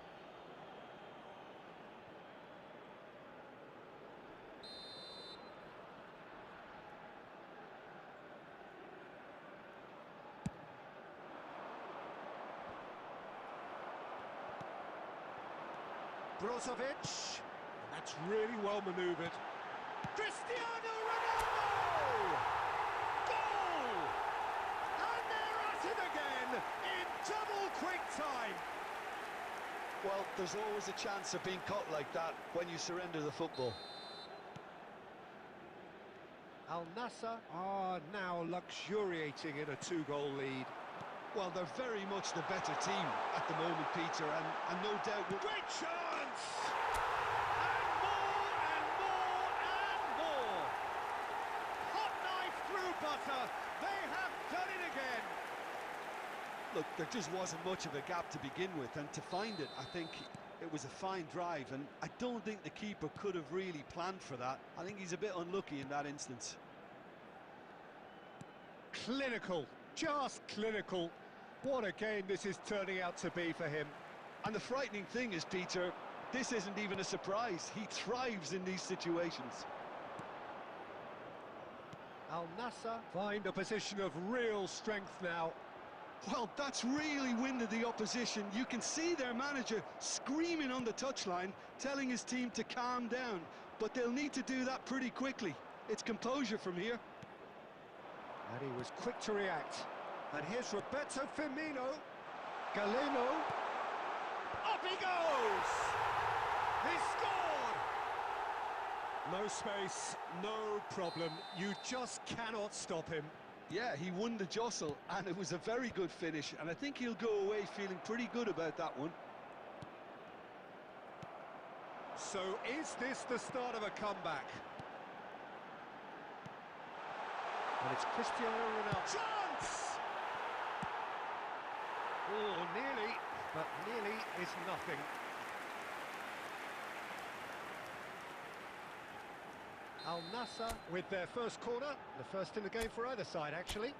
Brozovic, and that's really well manoeuvred. Cristiano Ronaldo! Goal! And they're at it again in double quick time. Well, there's always a chance of being caught like that when you surrender the football. Al Nassr are now luxuriating in a two-goal lead. Well, they're very much the better team at the moment, Peter, and no doubt... Great chance! And more, and more, and more! Hot knife through butter! They have done it again! Look, there just wasn't much of a gap to begin with, and to find it, I think it was a fine drive, and I don't think the keeper could have really planned for that. I think he's a bit unlucky in that instance. Clinical, just clinical. What a game this is turning out to be for him. And the frightening thing is, Peter, this isn't even a surprise. He thrives in these situations. Al Nassr find a position of real strength now. Well, that's really winded the opposition. You can see their manager screaming on the touchline, telling his team to calm down. But they'll need to do that pretty quickly. It's composure from here. And he was quick to react. And here's Roberto Firmino. Galeno. Up he goes! He scored! No space, no problem. You just cannot stop him. Yeah, he won the jostle, and it was a very good finish, and I think he'll go away feeling pretty good about that one. So is this the start of a comeback? And it's Cristiano Ronaldo. Chance! Oh, nearly, but nearly is nothing. Al Nassr with their first corner, the first in the game for either side, actually.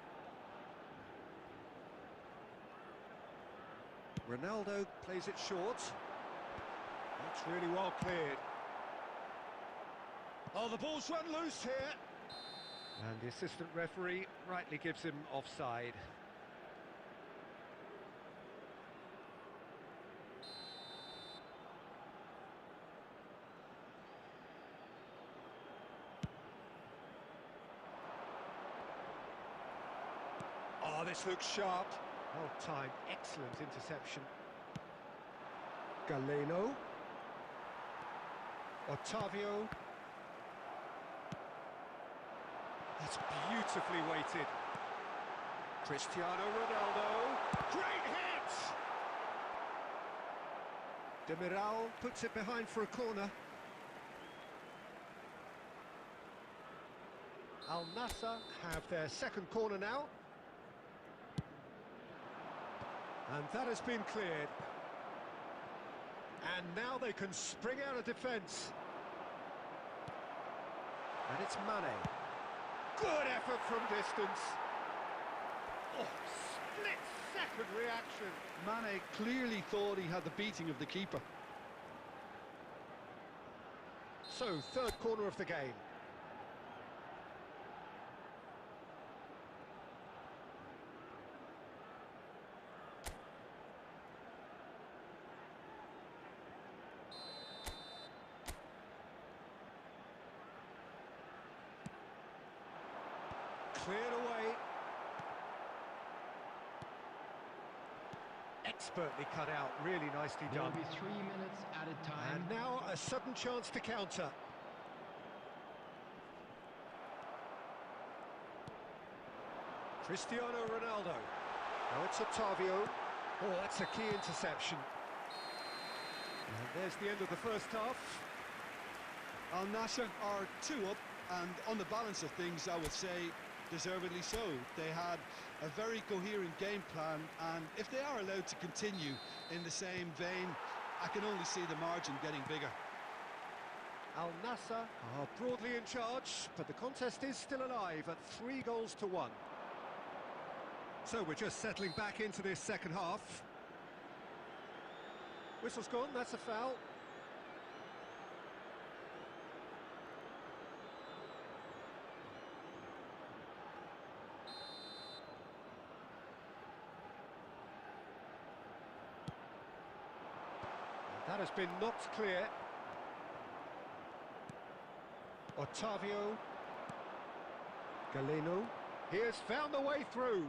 Ronaldo plays it short. That's really well cleared. Oh, the ball's run loose here. And the assistant referee rightly gives him offside. Oh, this looks sharp. Well timed, excellent interception. Galeno. Octavio. That's beautifully weighted. Cristiano Ronaldo. Great hit! Demiral puts it behind for a corner. Al Nassr have their second corner now. And that has been cleared. And now they can spring out of defence. And it's Mane. Good effort from distance. Oh, split-second reaction. Mane clearly thought he had the beating of the keeper. So, third corner of the game. Cleared away. Expertly cut out, really nicely There will done. be 3 minutes added time. And now a sudden chance to counter. Cristiano Ronaldo. Now it's Otavio. Oh, that's a key interception. And there's the end of the first half. Al Nassr are 2 up, and on the balance of things, I would say deservedly so. They had a very coherent game plan, and if they are allowed to continue in the same vein, I can only see the margin getting bigger. Al Nassr are broadly in charge, but the contest is still alive at 3-1. So we're just settling back into this second half. Whistle's gone, that's a foul. That has been knocked clear. Otavio. Galeno. He has found the way through.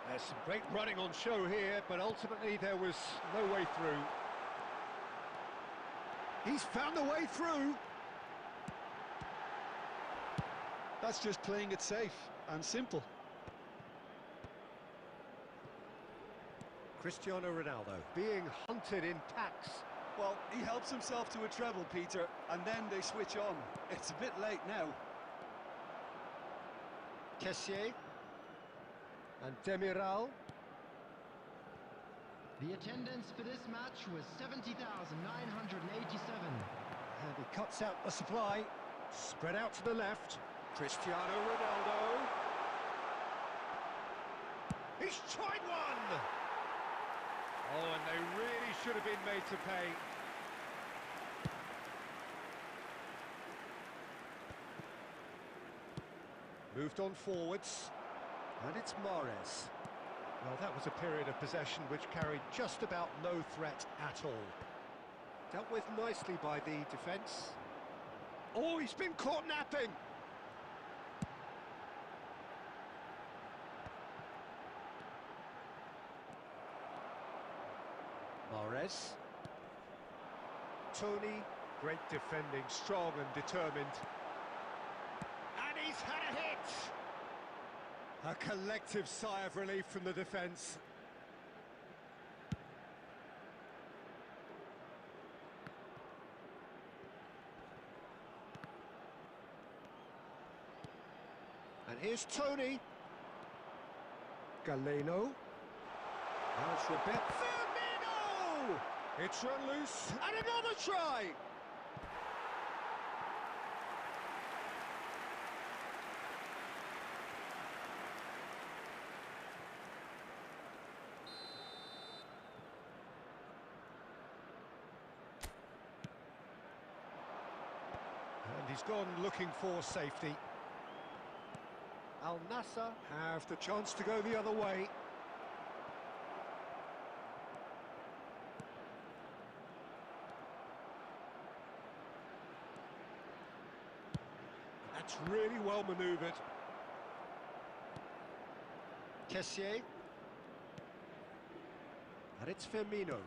There's some great running on show here, but ultimately there was no way through. He's found the way through. That's just playing it safe and simple. Cristiano Ronaldo being hunted in packs. Well, he helps himself to a treble, Peter, and then they switch on. It's a bit late now. Kessié. And Demiral. The attendance for this match was 70,987. And he cuts out the supply. Spread out to the left. Cristiano Ronaldo. He's tried one! Oh, and they really should have been made to pay. Moved on forwards. And it's Mahrez. Well, that was a period of possession which carried just about no threat at all. Dealt with nicely by the defence. Oh, he's been caught napping! Mahrez. Tony, great defending, strong and determined. And he's had a hit! A collective sigh of relief from the defence. And here's Tony. Galeno. Now it's Roberto. Firmino! It's run loose. And another try! And he's gone looking for safety. Al Nassr have the chance to go the other way. That's really well manoeuvred. Kessié. And it's Firmino.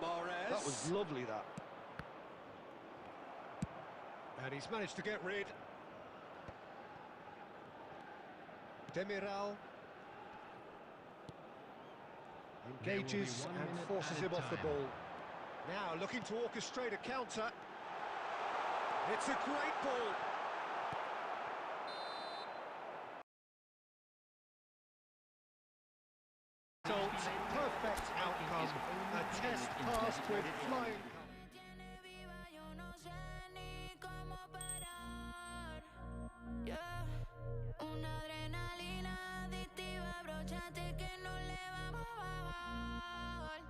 Mahrez. That was lovely, that. And he's managed to get rid. Demiral. Engages There will be 1 and minute forces added him off the time. ball. Now looking to orchestrate a counter. It's a great ball. Perfect outcome. A test passed with flying Una adrenalina adictiva, abróchate que no le vamos a bajar.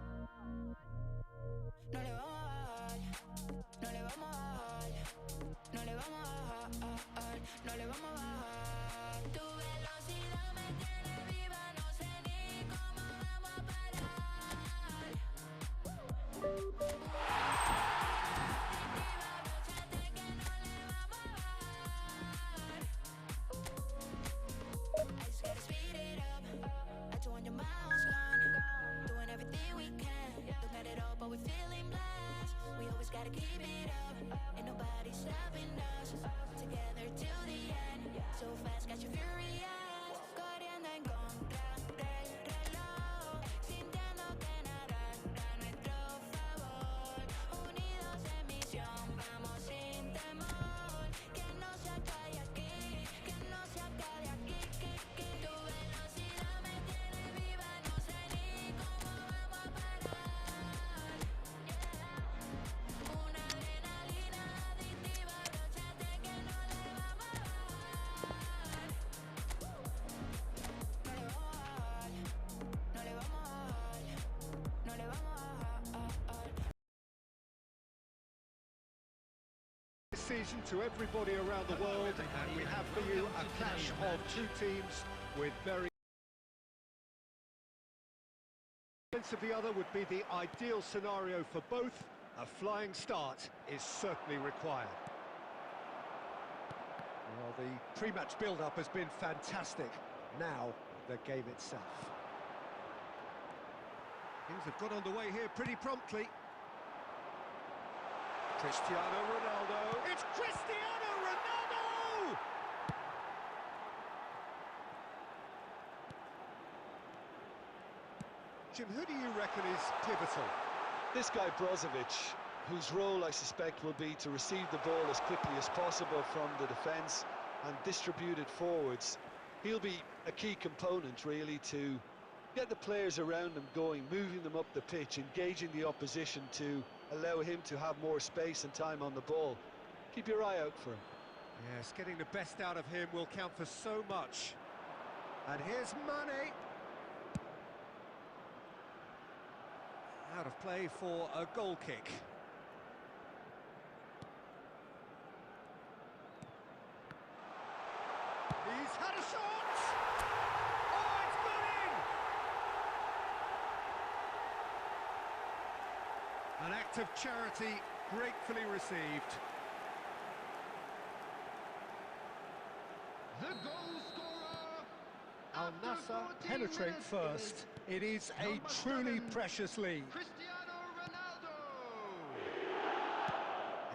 No le vamos a bajar, no le vamos a bajar, no le vamos a bajar, no le vamos a bajar. Tu velocidad me tiene viva, no sé ni cómo vamos a parar. Abróchate que no le vamos a bajar. I just gotta speed it up. At 200 miles gone, doing everything we can. Look at it all, but we're feeling blessed. We always gotta keep it up. Ain't nobody stopping us. Together till the end. So fast, got you furious. Corriendo en contra del reloj. Sintiendo que nada está a nuestro favor. Unidos en misión, vamos sin temor. Que no se acabe aquí, que no se acabe aquí. Tu velocidad me tiene viva, no sé ni cómo vamos a parar. Una adrenalina adictiva, abróchate que no le vamos a bajar. No le vamos a bajar, no le vamos a bajar, no le vamos a bajar. this season to everybody around the world, and we have for you a clash of two teams with very of the other would be the ideal scenario for both. A flying start is certainly required. Well, the pre-match build-up has been fantastic. Now, the game itself. Things have got underway here pretty promptly. Cristiano Ronaldo. It's Cristiano Ronaldo! Jim, who do you reckon is pivotal? This guy Brozovic, whose role I suspect will be to receive the ball as quickly as possible from the defence and distribute it forwards. He'll be a key component really to get the players around him going, moving them up the pitch, engaging the opposition to allow him to have more space and time on the ball. Keep your eye out for him. Yes, getting the best out of him will count for so much. And here's Mane. Out of play for a goal kick. He's had a shot! Oh, it's gone in! An act of charity gratefully received. The goal scorer. Al Nassr penetrate first. It is a truly precious lead. Cristiano Ronaldo.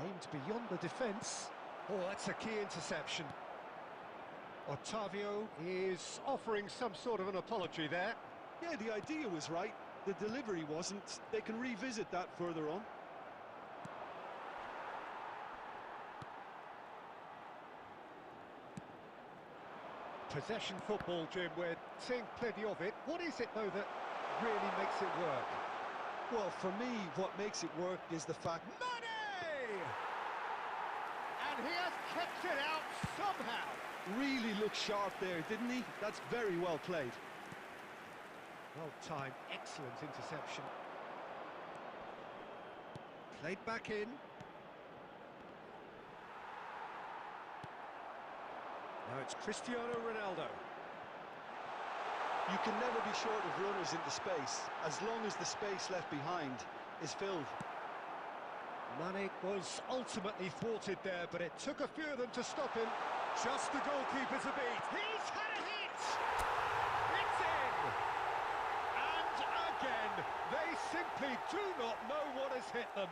Aimed beyond the defence. Oh, that's a key interception. Otavio is offering some sort of an apology there. Yeah, the idea was right. The delivery wasn't. They can revisit that further on. Possession football, Jim, we're seeing plenty of it. What is it, though, that really makes it work? Well, for me, what makes it work is the fact... Mane! And he has kept it out somehow. Really looked sharp there, didn't he? That's very well played. Well timed, excellent interception. Played back in. Now it's Cristiano Ronaldo. You can never be short of runners into space, as long as the space left behind is filled. Mane was ultimately thwarted there, but it took a few of them to stop him. Just the goalkeeper to beat. He's had a hit! It's in! And again, they simply do not know what has hit them.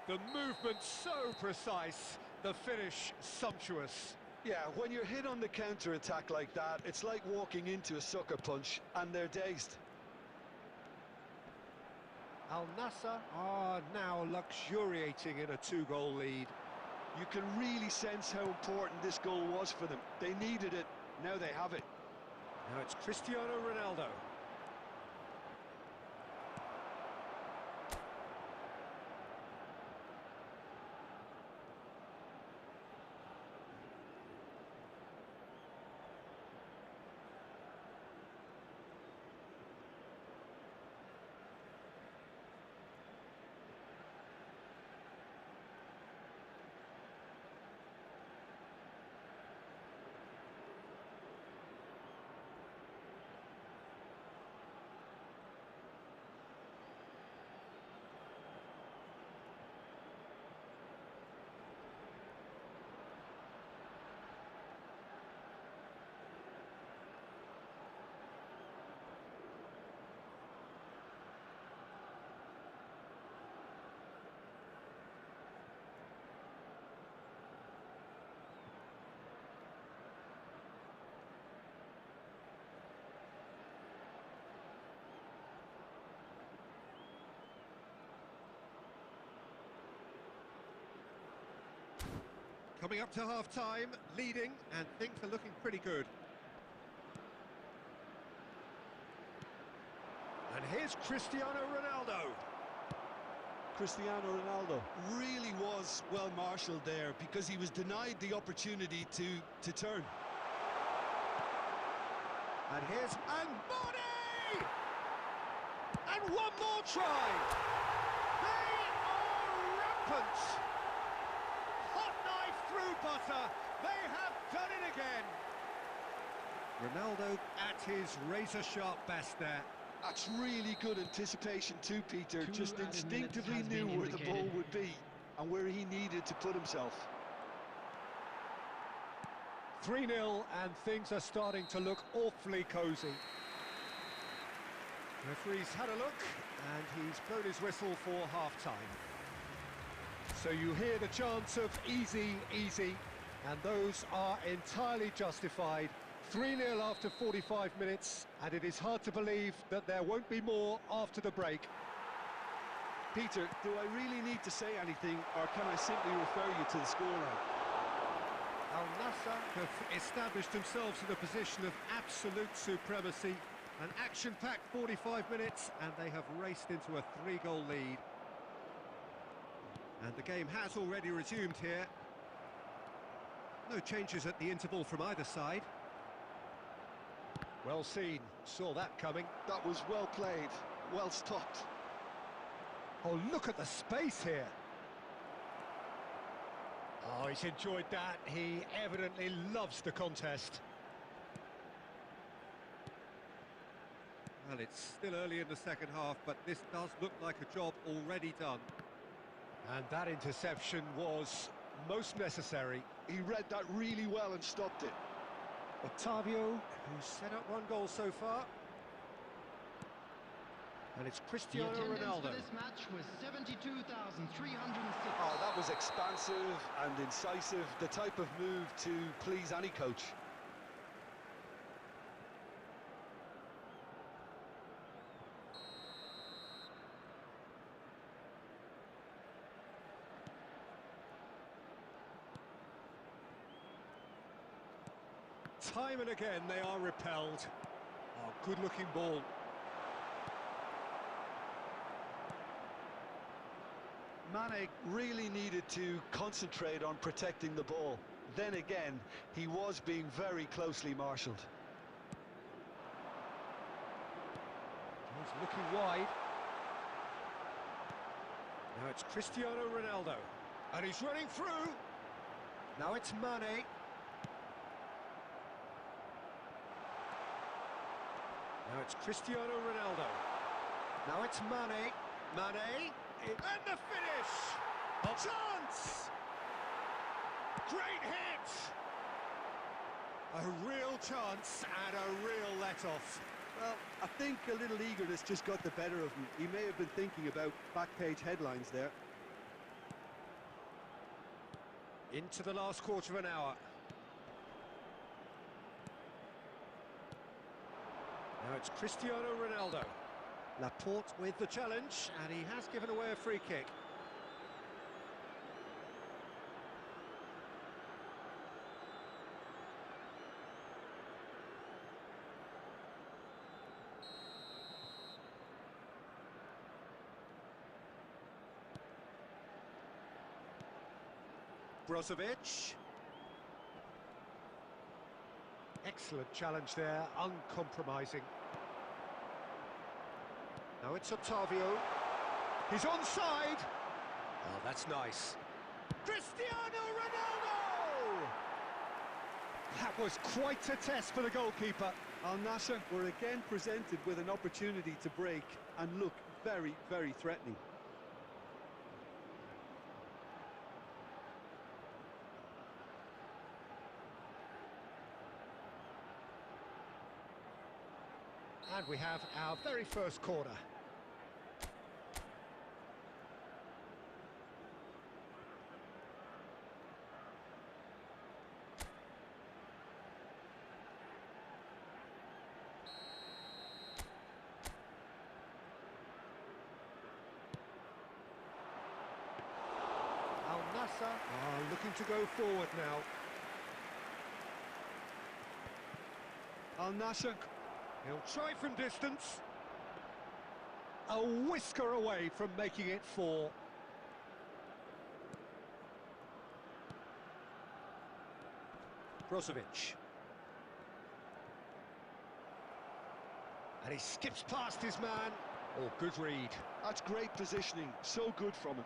The movement so precise, the finish sumptuous. Yeah, when you're hit on the counter-attack like that, it's like walking into a sucker punch, and they're dazed. Al Nassr are now luxuriating in a two-goal lead. You can really sense how important this goal was for them. They needed it, now they have it. Now it's Cristiano Ronaldo. Coming up to half-time, leading, and things are looking pretty good. And here's Cristiano Ronaldo. Cristiano Ronaldo. Really was well marshalled there because he was denied the opportunity to turn. And here's Mane! And one more try! They are rampant! Hot knife through butter, they have done it again! Ronaldo at his razor-sharp best there. That's really good anticipation too, Peter. 2 Just added minutes instinctively has knew been where the ball indicated. would be and where he needed to put himself. 3-0 and things are starting to look awfully cosy. Referee's had a look and he's blown his whistle for half-time. So you hear the chants of easy, easy, and those are entirely justified. 3-0 after 45 minutes, and it is hard to believe that there won't be more after the break. Peter, do I really need to say anything, or can I simply refer you to the scoreline? Al Nassr Have established themselves in a position of absolute supremacy. An action-packed 45 minutes, and they have raced into a 3-goal lead. And the game has already resumed here. No changes at the interval from either side. well seen, saw that coming. That was well played, well stopped. Oh, look at the space here. Oh, he's enjoyed that. He evidently loves the contest. Well, it's still early in the second half, but this does look like a job already done. And that interception was most necessary. He read that really well and stopped it. Otavio, who's set up one goal so far. And it's The Cristiano attendance Ronaldo. for this match was 72,306. Oh, that was expansive and incisive, the type of move to please any coach. Time and again they are repelled. Oh, good-looking ball. Mane really needed to concentrate on protecting the ball. Then again, he was being very closely marshalled. He's looking wide. Now it's Cristiano Ronaldo. And he's running through. Now it's Mane. Now it's Cristiano Ronaldo. Now it's Mane. Mane. And the finish! A chance! Great hit! A real chance and a real let-off. Well, I think a little eagerness just got the better of him. He may have been thinking about back-page headlines there. Into the last quarter of an hour. Now it's Cristiano Ronaldo. Laporte with the challenge, and he has given away a free kick. Brozovic. Excellent challenge there, uncompromising. Now it's Ottavio. He's onside. Oh, that's nice. Cristiano Ronaldo! That was quite a test for the goalkeeper. Al Nassr were again presented with an opportunity to break and look very, very threatening. And we have our very first corner. Al Nassr are looking to go forward now. Al Nassr. He'll try from distance. A whisker away from making it 4. Brozovic. And he skips past his man. Oh, good read. That's great positioning, so good from him.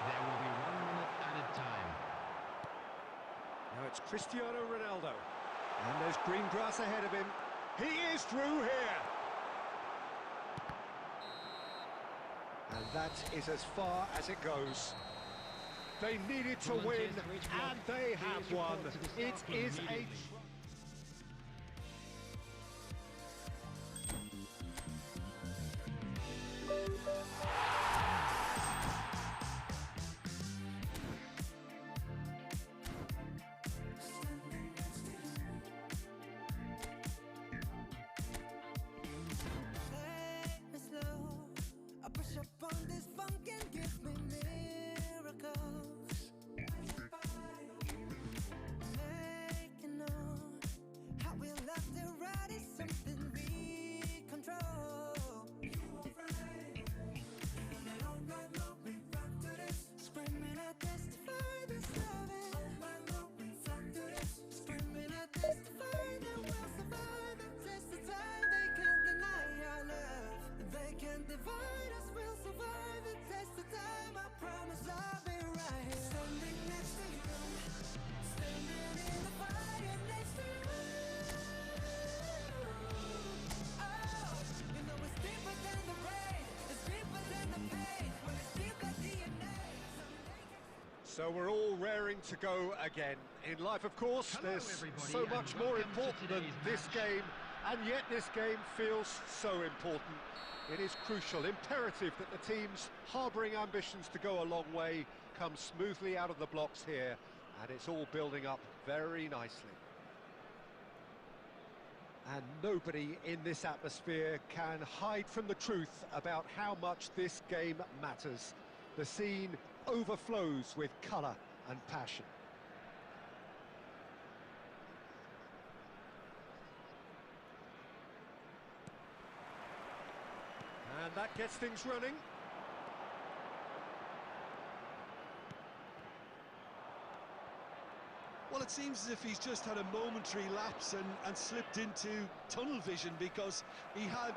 There will be 1 minute added time. Now it's Cristiano Ronaldo. And there's green grass ahead of him. He is through here. And that is as far as it goes. They needed to win, and they have won. It is a... So we're all raring to go again. In life, of course, there's so much more important than this game, and yet this game feels so important. It is crucial, imperative that the teams harbouring ambitions to go a long way come smoothly out of the blocks here, and it's all building up very nicely. And nobody in this atmosphere can hide from the truth about how much this game matters. The scene overflows with colour and passion. And that gets things running. Well, it seems as if he's just had a momentary lapse and slipped into tunnel vision, because he had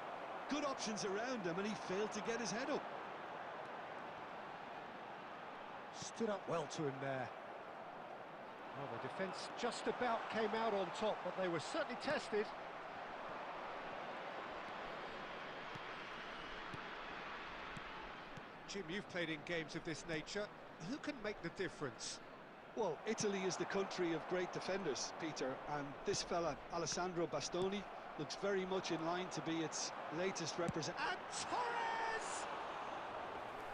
good options around him and he failed to get his head up. Stood up well to him there. Well, the defence just about came out on top, but they were certainly tested. Jim, you've played in games of this nature. Who can make the difference? Well, Italy is the country of great defenders, Peter, and this fella, Alessandro Bastoni, looks very much in line to be its latest representative. And Torres!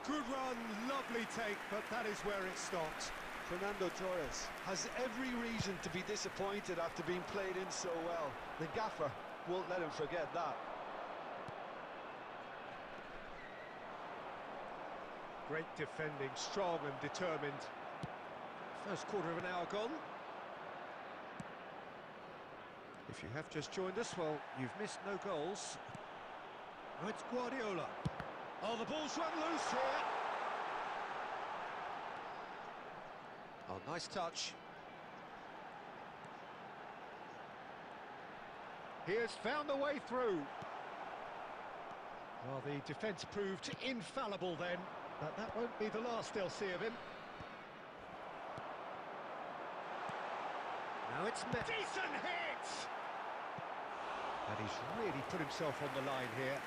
Good run, lovely take, but that is where it stopped. Fernando Torres has every reason to be disappointed after being played in so well. The gaffer won't let him forget that. Great defending, strong and determined. First quarter of an hour gone. If you have just joined us, well, you've missed no goals. Oh, it's Guardiola. Oh, the ball's run loose here. Oh, nice touch. He has found a way through. Well, the defence proved infallible then, but that won't be the last they'll see of him. Now it's met. Decent hit! And he's really put himself on the line here.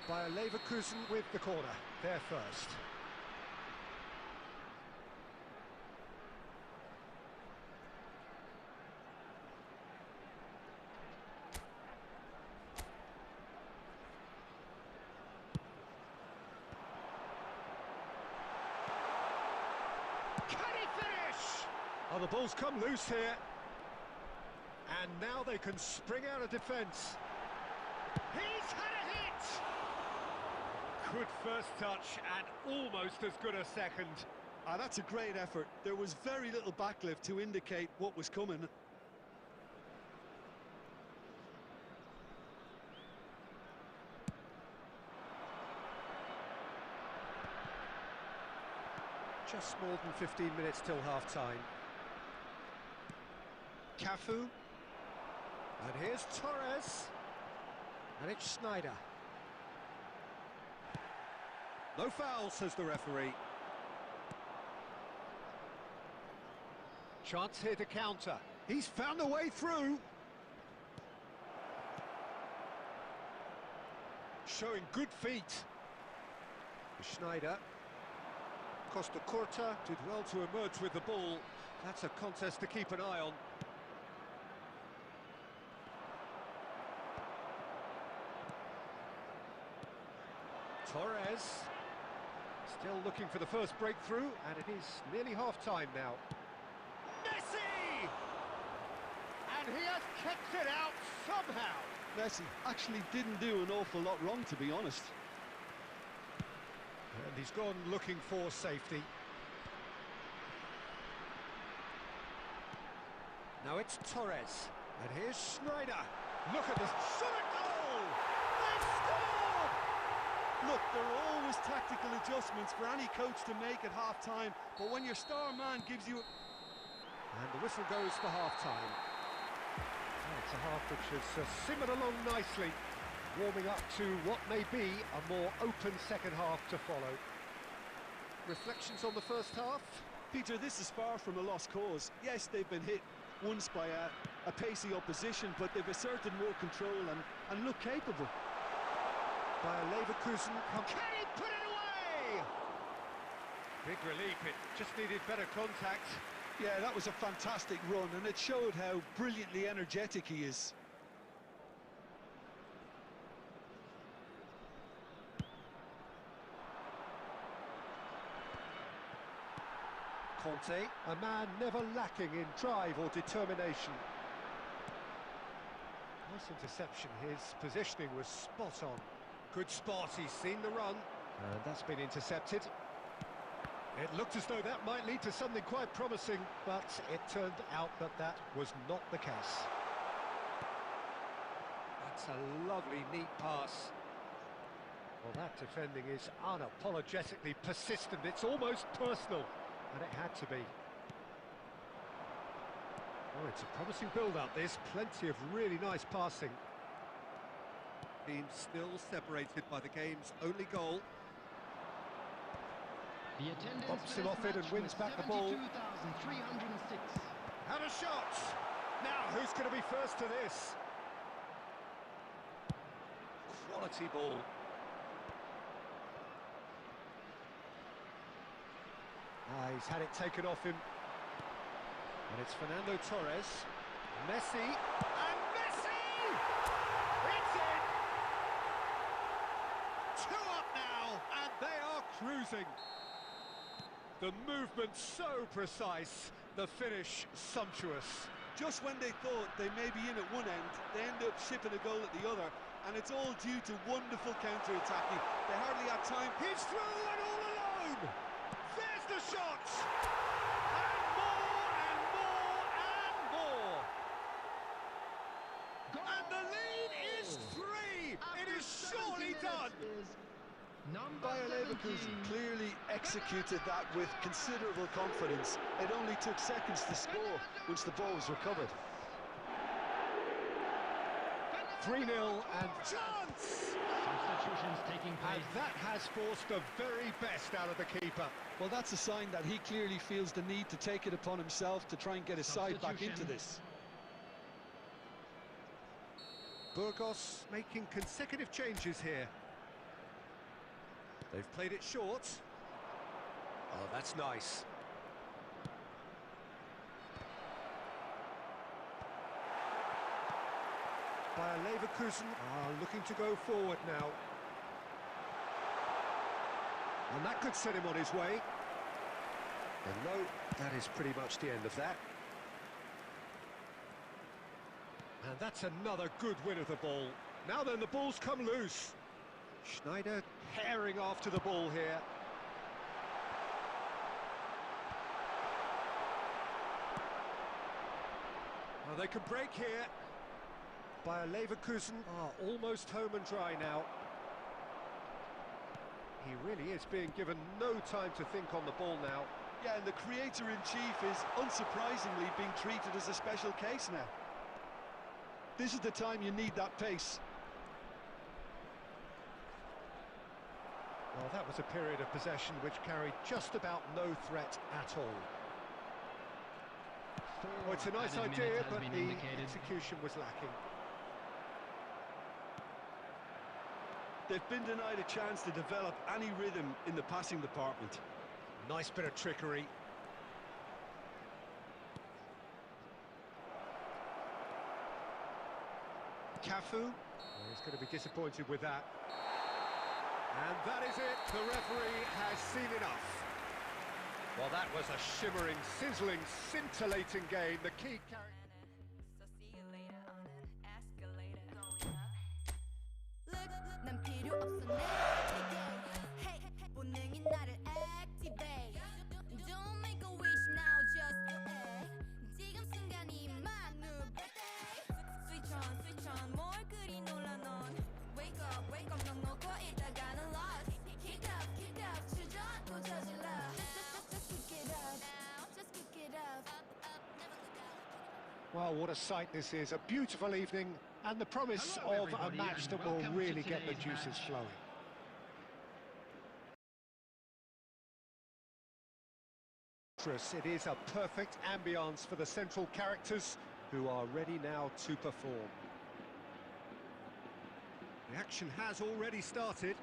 By Leverkusen with the corner, there first. Can he finish? Oh, the ball's come loose here. And now they can spring out of defence. He's had a hit! Good first touch and almost as good a second. Ah, that's a great effort. There was very little backlift to indicate what was coming. Just more than 15 minutes till half-time. Cafu. And here's Torres. And it's Schneider. No foul, says the referee. Chance here to counter. He's found a way through. Showing good feet. Schneider. Costa Curta did well to emerge with the ball. That's a contest to keep an eye on. Torres. Still looking for the first breakthrough, and it is nearly half-time now. Messi! And he has kept it out somehow. Messi actually didn't do an awful lot wrong, to be honest. And he's gone looking for safety. Now it's Torres. And here's Schneider. Look at this. Shot a goal! They've scored! Look, there are always tactical adjustments for any coach to make at half-time, but when your star man gives you... And the whistle goes for half-time. And it's a half which has simmered along nicely, warming up to what may be a more open second half to follow. Reflections on the first half? Peter, this is far from a lost cause. Yes, they've been hit once by a pacey opposition, but they've asserted more control and look capable. By Leverkusen, can he put it away? Big relief, it just needed better contact. Yeah, that was a fantastic run, and it showed how brilliantly energetic he is. Conte, a man never lacking in drive or determination. Nice interception, his positioning was spot on. Good spot, he's seen the run. And that's been intercepted. It looked as though that might lead to something quite promising, but it turned out that that was not the case. That's a lovely, neat pass. Well, that defending is unapologetically persistent. It's almost personal, and it had to be. Oh, it's a promising build-up, this. Plenty of really nice passing. Team still separated by the game's only goal. The attendance Bumps for him this off it and match wins was back the ball. 72,306. And a shot! Now, who's going to be first to this? Quality ball. He's had it taken off him. And it's Fernando Torres. Messi. And Messi! It's in! 2 up now, and they are bruising. The movement so precise, the finish sumptuous. Just when they thought they may be in at one end, they end up shipping a goal at the other, and it's all due to wonderful counter-attacking. They hardly had time. He's through and all alone! There's the shot! And more and more and more! And the lead is 3! It is surely done! Bayer Leverkusen clearly executed that with considerable confidence. It only took seconds to score once the ball was recovered. 3-0 and Substitutions chance! taking And place. that has forced the very best out of the keeper. Well, that's a sign that he clearly feels the need to take it upon himself to try and get his side back into this. Burgos making consecutive changes here. They've played it short. Oh, that's nice. Bayer Leverkusen are looking to go forward now. And that could set him on his way. And no, that is pretty much the end of that. And that's another good win of the ball. Now then, the ball's come loose. Schneider herring after the ball here. Well, they can break here. Bayer Leverkusen are almost home and dry now. He really is being given no time to think on the ball now. Yeah, and the creator-in-chief is unsurprisingly being treated as a special case now. This is the time you need that pace. Well, that was a period of possession which carried just about no threat at all. Oh, it's a nice idea, but the execution was lacking. They've been denied a chance to develop any rhythm in the passing department. Nice bit of trickery. Cafu, he's going to be disappointed with that. And that is it, the referee has seen enough. Well, that was a shimmering, sizzling, scintillating game. The key character... So see you later on an escalator going up. Look, 난 필요 없어 내게. Hey, 본능이 나를 activate. Don't make a wish now, just do it. 지금 순간이만 birthday. Switch on, 뭘 그리 놀라 넌. Wake up, 넌 놓고 있다가는 lost. Kick up, 주저 또 저질러. Just kick it up now, just kick it up. Up, never look down. Well, what a sight this is. A beautiful evening and the promise Hello, of a everybody, match and that will welcome to really get the today's juices match. flowing. It is a perfect ambience for the central characters who are ready now to perform. The action has already started.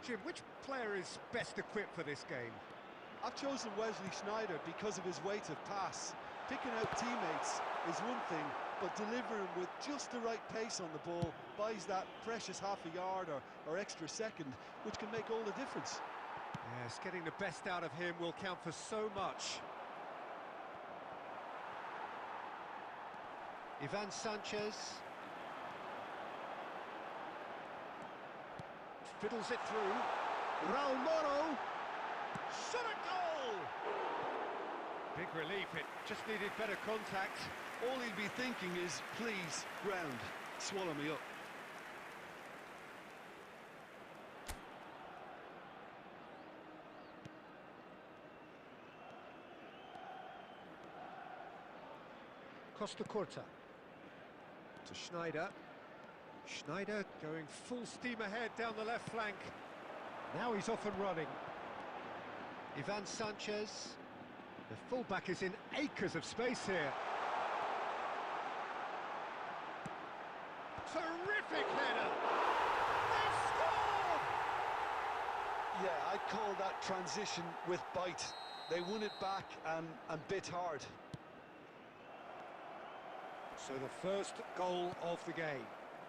Jim, which player is best equipped for this game? I've chosen Wesley Sneijder because of his weight of pass. Picking out teammates is one thing, but delivering with just the right pace on the ball buys that precious half a yard or extra second, which can make all the difference. Yes, getting the best out of him will count for so much. Ivan Sanchez. fiddles it through. Raul Moro. Shot a goal! Big relief, it just needed better contact. All he'll be thinking is, please, ground, swallow me up. Costa Corta. To Schneider. Schneider going full steam ahead down the left flank. Now he's off and running. Ivan Sanchez. The fullback is in acres of space here. Terrific header! They've scored! Yeah, I'd call that transition with bite. They won it back and bit hard. So the first goal of the game.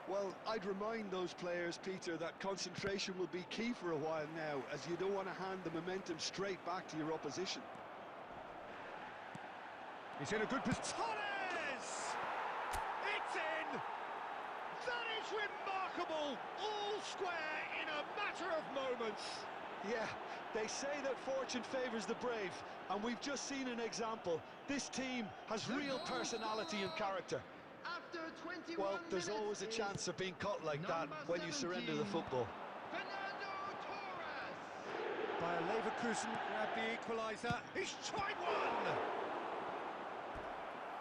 Well, I'd remind those players, Peter, that concentration will be key for a while now, as you don't want to hand the momentum straight back to your opposition. He's in a good position. Torres! It's in! That is remarkable! All square in a matter of moments. Yeah, they say that fortune favours the brave, and we've just seen an example. This team has real personality and character. After 21 Well, there's minutes always a chance of being caught like that when you surrender the football. Fernando Torres. Bayer Leverkusen grabbed the equaliser. He's tried one!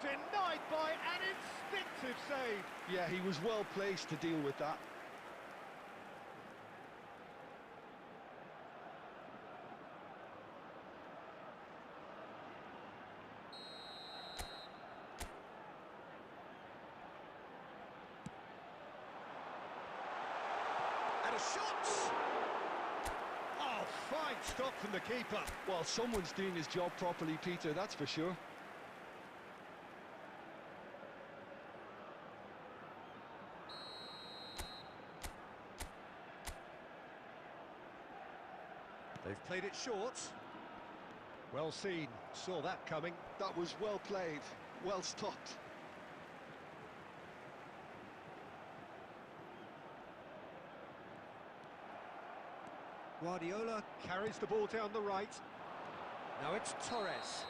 Denied by an instinctive save. Yeah, he was well placed to deal with that. And a shot! Oh, fine stop from the keeper. Well, someone's doing his job properly, Peter, that's for sure. They've played it short. Well seen, saw that coming. That was well played, well stopped. Guardiola carries the ball down the right. Now it's Torres.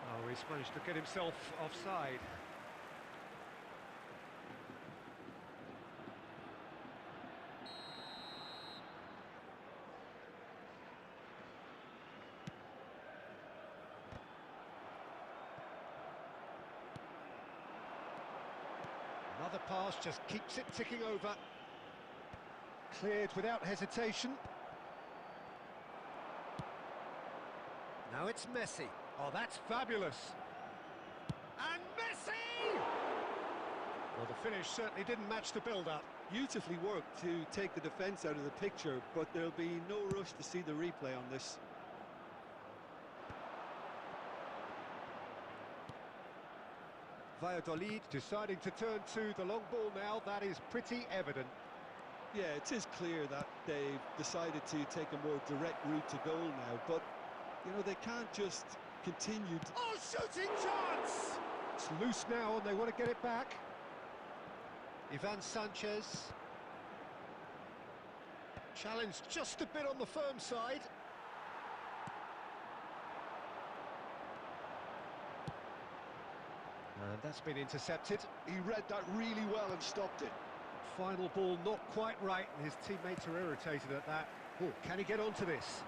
Oh, he's managed to get himself offside. Another pass just keeps it ticking over. Cleared without hesitation. Now it's Messi. Oh, that's fabulous. And Messi! Well, the finish certainly didn't match the build-up. Beautifully worked to take the defence out of the picture, but there'll be no rush to see the replay on this. Valladolid deciding to turn to the long ball now. That is pretty evident. Yeah, it is clear that they've decided to take a more direct route to goal now, but, you know, they can't just continue to... Oh, shooting chance! It's loose now and they want to get it back. Ivan Sanchez. Challenged just a bit on the firm side. And that's been intercepted. He read that really well and stopped it. Final ball not quite right, and his teammates are irritated at that. Oh, can he get onto this?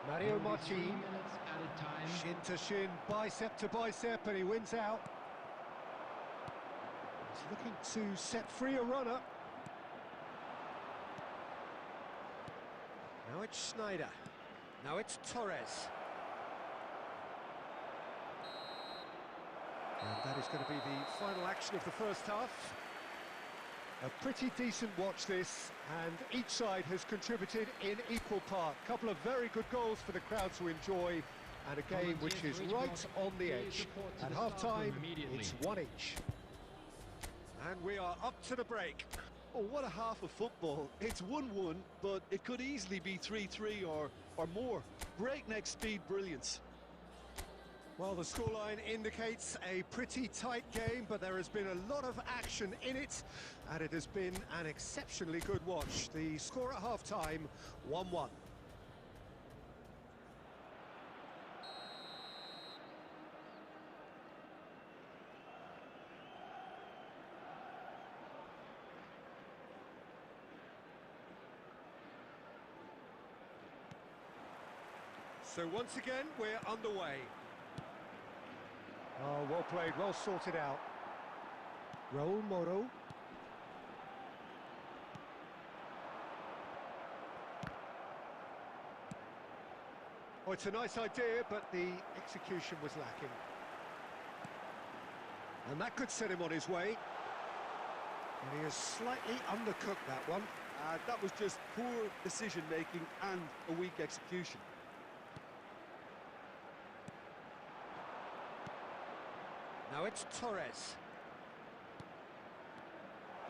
Mario Martin. 3 minutes added time. Shin to shin, bicep to bicep, and he wins out. He's looking to set free a runner. Now it's Schneider. Now it's Torres. And that is going to be the final action of the first half. A pretty decent watch this, and each side has contributed in equal part. A couple of very good goals for the crowd to enjoy, and a game which is right on the edge. At half-time, it's one each. And we are up to the break. Oh, what a half of football. It's 1-1, but it could easily be 3-3 or more. Breakneck speed brilliance. Well, the scoreline indicates a pretty tight game, but there has been a lot of action in it, and it has been an exceptionally good watch. The score at half-time, 1-1. So once again, we're underway. Oh, well played, well sorted out. Raul Moro. Oh, it's a nice idea, but the execution was lacking. And that could set him on his way. And he has slightly undercooked that one. That was just poor decision-making and a weak execution. Now it's Torres.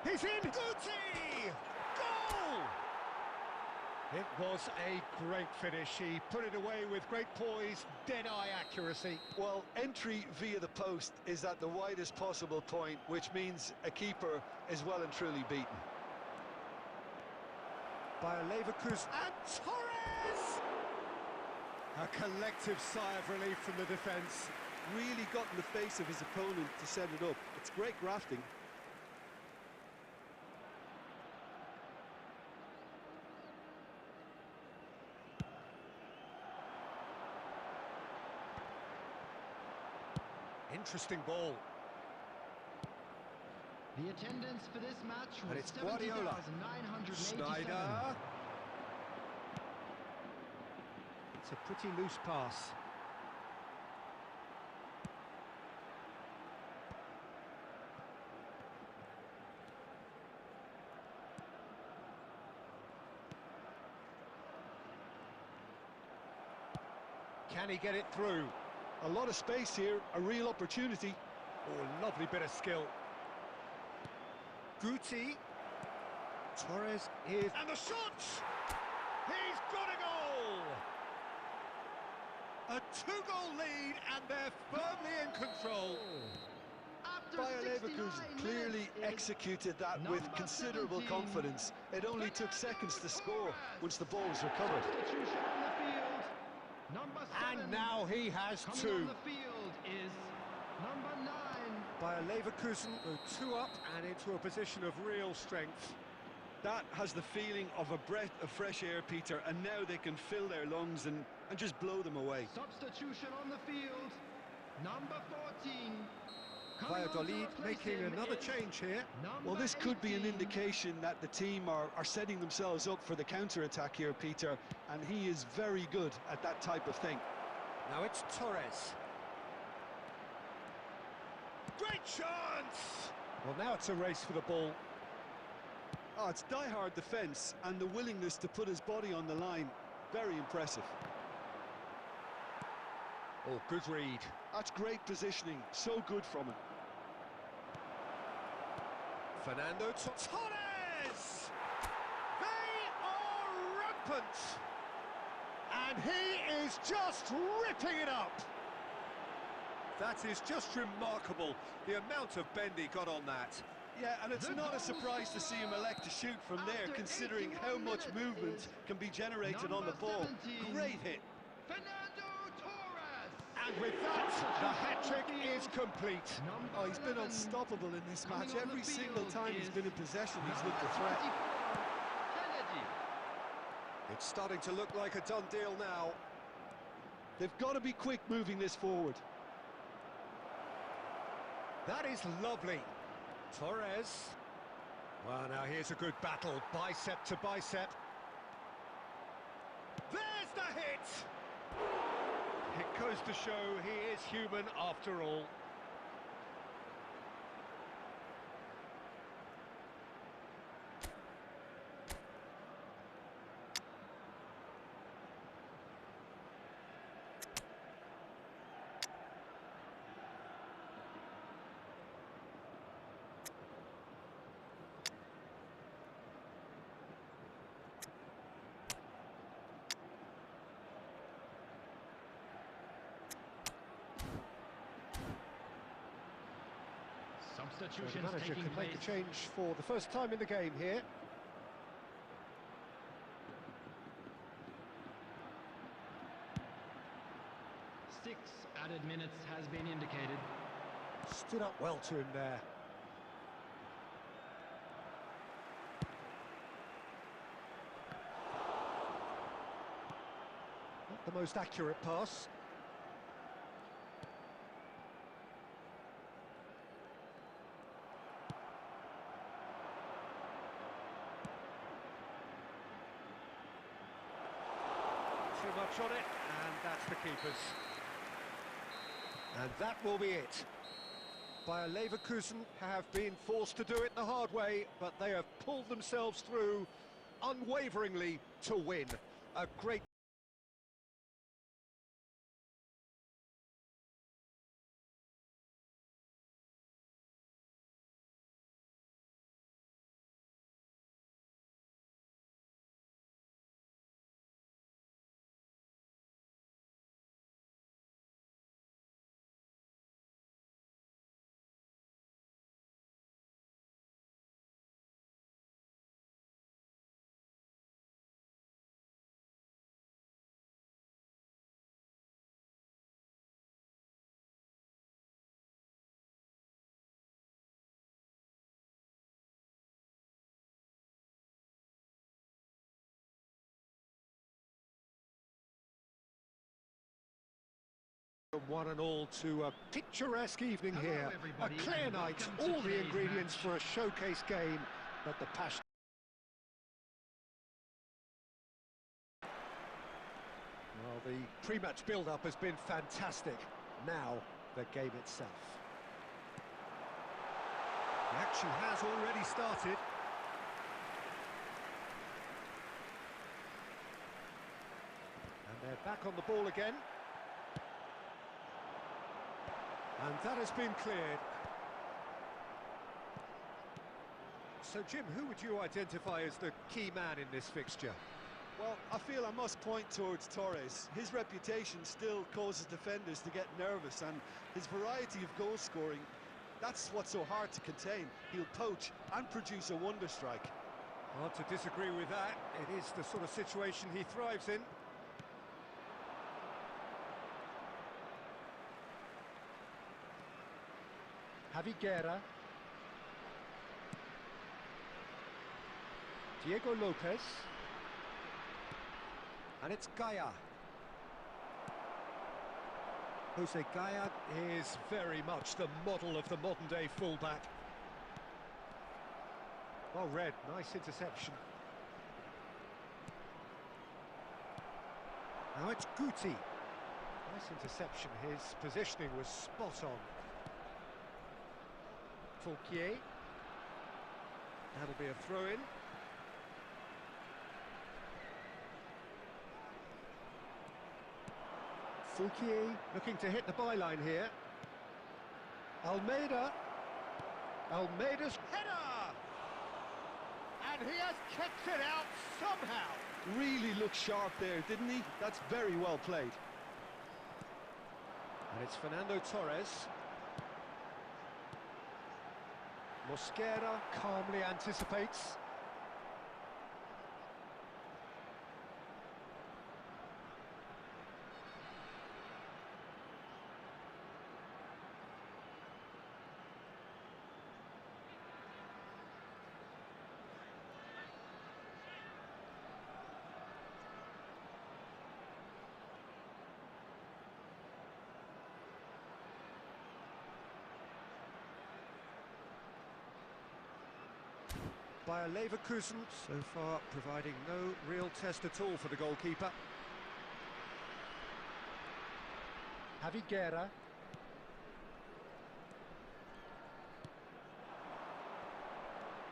He's in! Guti! Goal! It was a great finish. He put it away with great poise, dead-eye accuracy. Well, entry via the post is at the widest possible point, which means a keeper is well and truly beaten. By a Leverkusen and Torres! A collective sigh of relief from the defence. Really got in the face of his opponent to set it up. It's great grafting. Interesting ball. The attendance for this match And was it's Guardiola. 70,987. Snyder. It's a pretty loose pass. Can he get it through? A lot of space here, a real opportunity. Oh, lovely bit of skill. Guti. Torres is... And the shot! He's got a goal! A two-goal lead, and they're firmly in control. After Bayer 69 Leverkusen clearly minutes is executed that with number considerable 17, confidence. It only took seconds to score once the ball was recovered. substitution on the field. Number 7. And now he has coming two. on the field is number 9. Bayer Leverkusen go two up and into a position of real strength. That has the feeling of a breath of fresh air, Peter, and now they can fill their lungs and just blow them away. Substitution on the field. Number 14. Coming on to Valladolid replace making him another is change here. number Well, this could be an 18. indication that the team are setting themselves up for the counter-attack here, Peter, and he is very good at that type of thing. Now it's Torres. Great chance! Well, now it's a race for the ball. Oh, it's die-hard defence and the willingness to put his body on the line. Very impressive. Oh, good read. That's great positioning, so good from him. Fernando Torres! They are rampant! And he is just ripping it up! That is just remarkable, the amount of bend he got on that. Yeah, and it's not a surprise to see him elect to shoot from there, considering how much movement can be generated on the ball. Great hit. Fernando Torres. And with that, the hat-trick is complete. Oh, he's been unstoppable in this match. Every single time he's been in possession, he's looked a threat. It's starting to look like a done deal now. They've got to be quick moving this forward. That is lovely. Torres. Well, now here's a good battle, bicep to bicep. There's the hit! It goes to show he is human after all. So the substitutions manager taking can place. make a change for the first time in the game here. Six added minutes has been indicated. Stood up well to him there. Not the most accurate pass. Too much on it, and that's the keeper's. And that will be it. Bayer Leverkusen have been forced to do it the hard way, but they have pulled themselves through unwaveringly to win. A great... One and all to a picturesque evening Hello, here. A everybody, clear and night, welcome to all the today's ingredients match. for a showcase game, but the passion... Well, the pre-match build-up has been fantastic. Now, the game itself. The action has already started. And they're back on the ball again. And that has been cleared. So, Jim, who would you identify as the key man in this fixture? Well, I feel I must point towards Torres. His reputation still causes defenders to get nervous, and his variety of goal scoring, that's what's so hard to contain. He'll poach and produce a wonder strike. Hard to disagree with that. It is the sort of situation he thrives in. Javi Guerra. Diego Lopez. And it's Gaia. Jose Gaia is very much the model of the modern-day fullback. Well read, nice interception. Now it's Guti. Nice interception, his positioning was spot on. Fouquier. That'll be a throw-in. Fouquier looking to hit the byline here. Almeida. Almeida's header! And he has kicked it out somehow. Really looked sharp there, didn't he? That's very well played. And it's Fernando Torres. Mosquera calmly anticipates. Bayer Leverkusen so far providing no real test at all for the goalkeeper. Javi Guerra.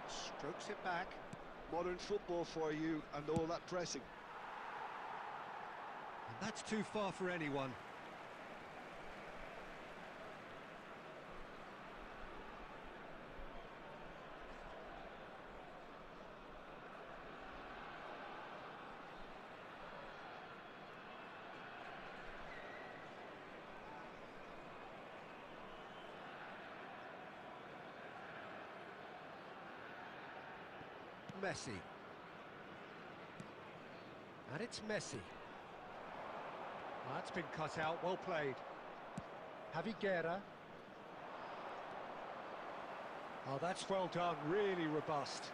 Strokes it back. Modern football for you, and all that pressing. And that's too far for anyone. Messi. And it's Messi. That's been cut out, well played. Javi Guerra. Oh, that's well done, really robust.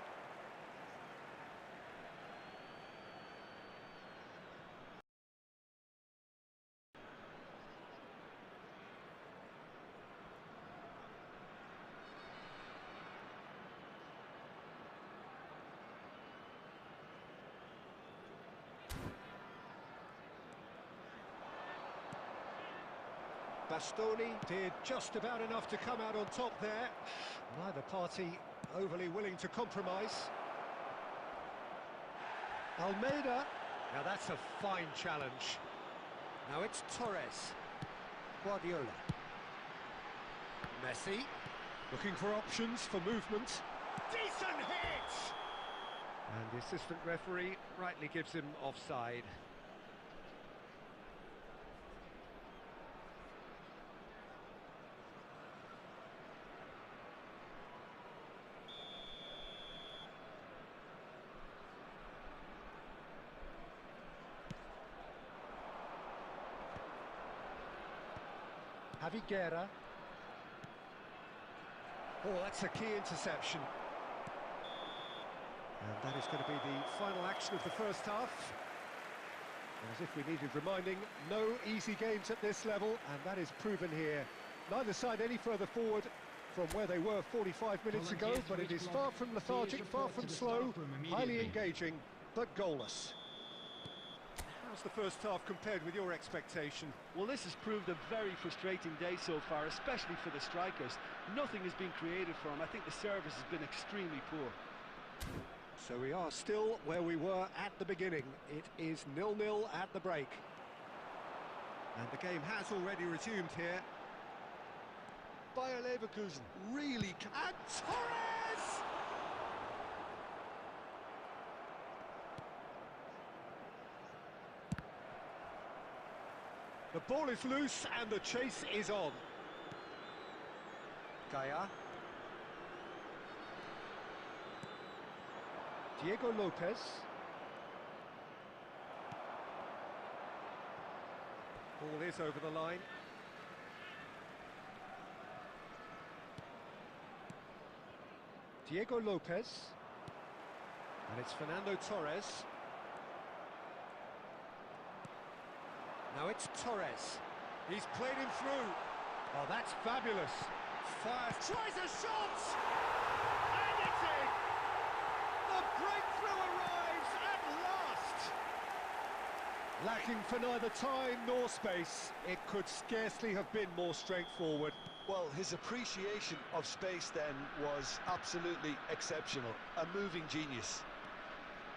Bastoni did just about enough to come out on top there. Neither party overly willing to compromise. Almeida. Now that's a fine challenge. Now it's Torres. Guardiola. Messi. Looking for options for movement. Decent hit! And the assistant referee rightly gives him offside. Javi Guerra. Oh, that's a key interception. And that is going to be the final action of the first half. As if we needed reminding, no easy games at this level, and that is proven here. Neither side any further forward from where they were 45 minutes ago, but it is far from lethargic, far from slow, highly engaging, but goalless. How's the first half compared with your expectation? Well, this has proved a very frustrating day so far, especially for the strikers. Nothing has been created for them. I think the service has been extremely poor. So we are still where we were at the beginning. It is 0-0 at the break. And the game has already resumed here. Bayer Leverkusen really... And Torres! The ball is loose and the chase is on. Gaia. Diego Lopez. Ball is over the line. Diego Lopez. And it's Fernando Torres. Now it's Torres. He's played him through. Oh, that's fabulous. Fires, tries a shot! And it's in! The breakthrough arrives at last! Lacking for neither time nor space, it could scarcely have been more straightforward. Well, his appreciation of space then was absolutely exceptional. A moving genius.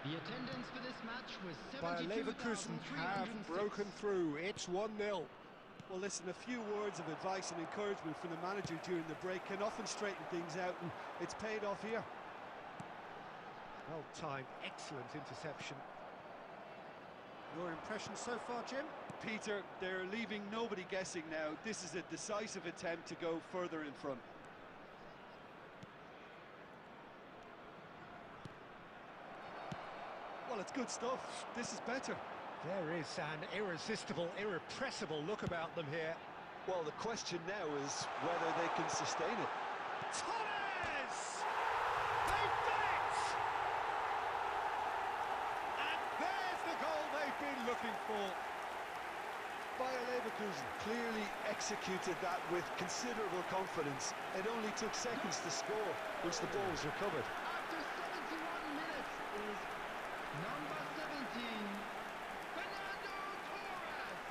The attendance for this match was Bayer Leverkusen have 72,306. broken through. It's 1-0. Well, listen, a few words of advice and encouragement from the manager during the break can often straighten things out, and it's paid off here. Well timed, excellent interception. Your impression so far, Jim? Peter, they're leaving nobody guessing now. This is a decisive attempt to go further in front. Well, it's good stuff. This is better. There is an irresistible, irrepressible look about them here. Well, the question now is whether they can sustain it. Torres! They've done it! And there's the goal they've been looking for. Bayer Leverkusen clearly executed that with considerable confidence. It only took seconds to score once the ball was recovered. After 71 minutes is number 17, Fernando Torres.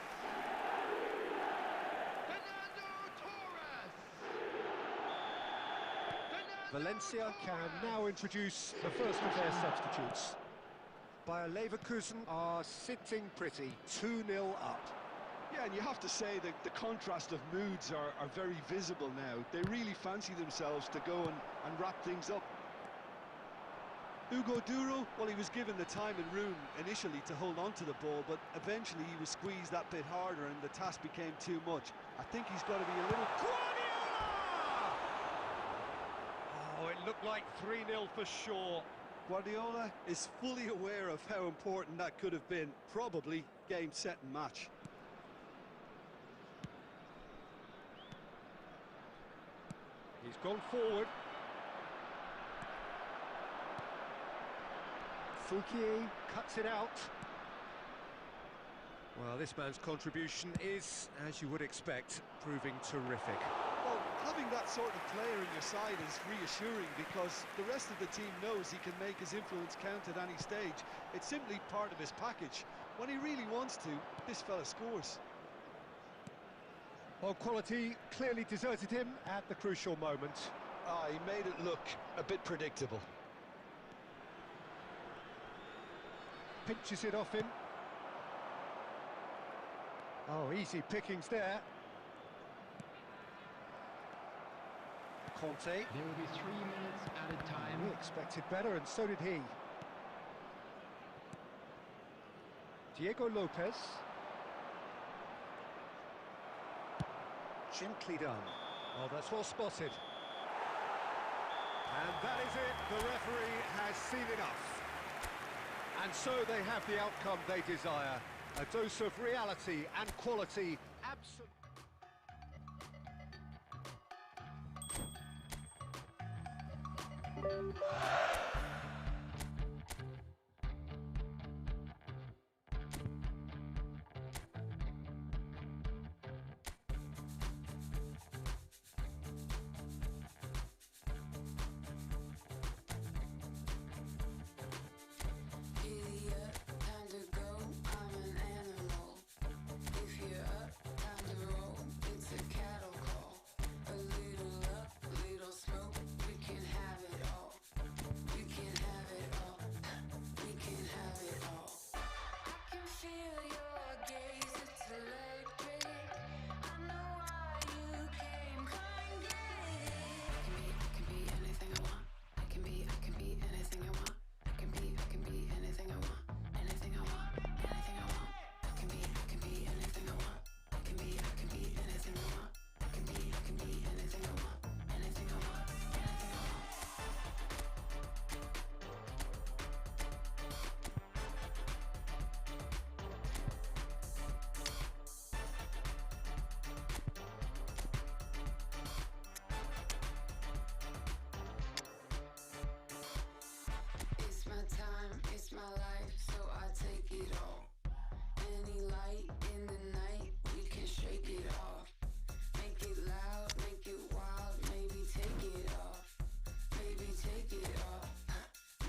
Fernando Torres. Valencia can now introduce the first of their substitutes. Bayer Leverkusen are sitting pretty, 2-0 up. Yeah, and you have to say that the contrast of moods are very visible now. They really fancy themselves to go and wrap things up. Hugo Duro, well, he was given the time and room initially to hold on to the ball, but eventually he was squeezed that bit harder and the task became too much. I think he's got to be a little... Guardiola! Oh, it looked like 3-0 for sure. Guardiola is fully aware of how important that could have been. Probably game, set and match. He's gone forward. Fouquier cuts it out. Well, this man's contribution is, as you would expect, proving terrific. Well, having that sort of player in your side is reassuring because the rest of the team knows he can make his influence count at any stage. It's simply part of his package. When he really wants to, this fella scores. Well, quality clearly deserted him at the crucial moment. Ah, he made it look a bit predictable. Pinches it off him. Oh, easy pickings there. Conte. There will be 3 minutes added time. We expected better, and so did he. Diego Lopez. Gently done. Oh, that's well spotted. And that is it. The referee has seen enough. And so they have the outcome they desire. A dose of reality and quality. Absolutely.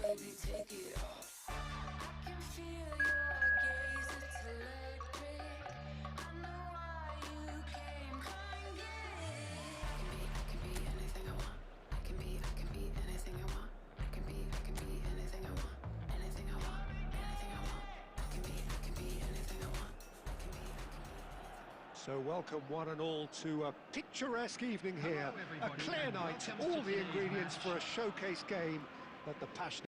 Baby, take it off. I can feel your gaze, it's electric. I know why you came, come get it. I can be anything I want. I can be anything I want. I can be anything I want. Anything I want, anything I want. I can be anything I want. I can be. So welcome one and all to a picturesque evening here. Hello, A everybody, clear and night, welcome all to the today's ingredients match. for a showcase game, but the passion.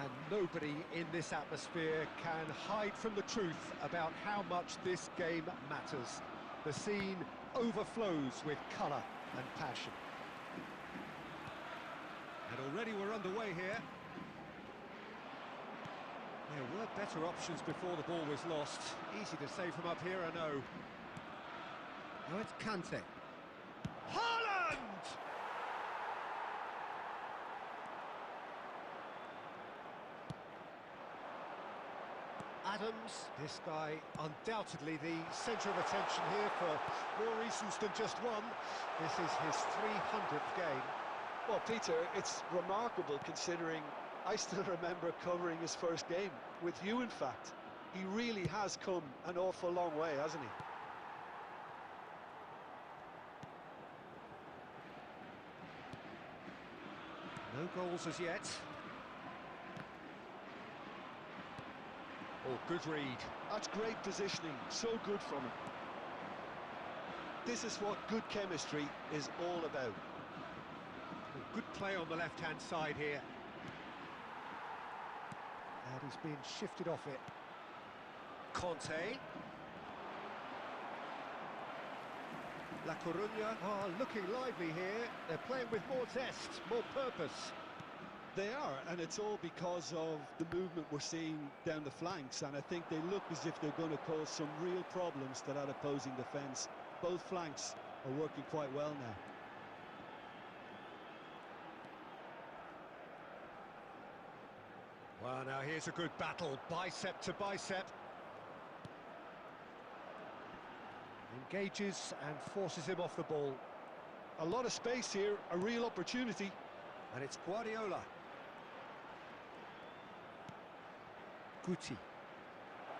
And nobody in this atmosphere can hide from the truth about how much this game matters. The scene overflows with colour and passion. And already we're underway here. There were better options before the ball was lost. Easy to say from up here, I know. Now it's Kante. Haaland! Adams, this guy undoubtedly the centre of attention here for more reasons than just one. This is his 300th game. Well, Peter, it's remarkable considering I still remember covering his first game, with you in fact. He really has come an awful long way, hasn't he? No goals as yet. Oh, good read. That's great positioning, so good from him. This is what good chemistry is all about. Oh, good play on the left-hand side here. And he's being shifted off it. Conte. La Coruña are looking lively here. They're playing with more zest, more purpose. They are, and it's all because of the movement we're seeing down the flanks, and I think they look as if they're going to cause some real problems to that opposing defence. Both flanks are working quite well now. Well, now here's a good battle, bicep to bicep. Engages and forces him off the ball. A lot of space here, a real opportunity. And it's Guardiola. Guti.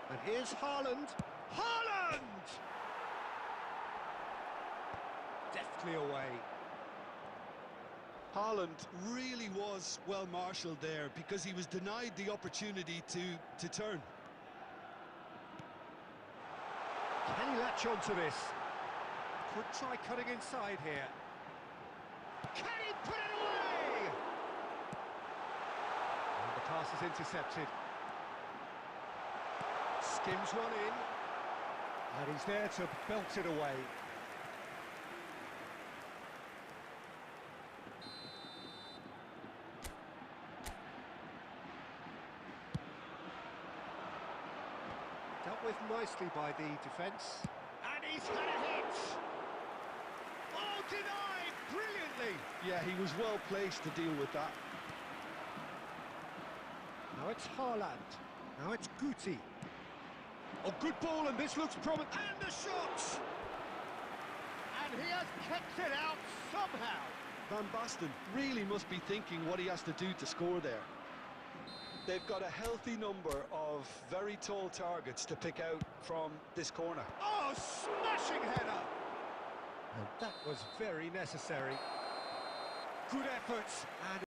And here's Haaland. Haaland! Deftly away. Haaland really was well marshalled there because he was denied the opportunity to turn. Can he latch on to this? Could try cutting inside here. Can he put it away? And the pass is intercepted. Skims one in. And he's there to belt it away. Dealt with nicely by the defence. And he's got a hit! Oh, denied brilliantly! Yeah, he was well placed to deal with that. Now it's Haaland. Now it's Guti. Oh, good ball, and this looks promising. And the shot! And he has kept it out somehow. Van Basten really must be thinking what he has to do to score there. They've got a healthy number of very tall targets to pick out from this corner. Oh, smashing header! And that was very necessary. Good efforts, and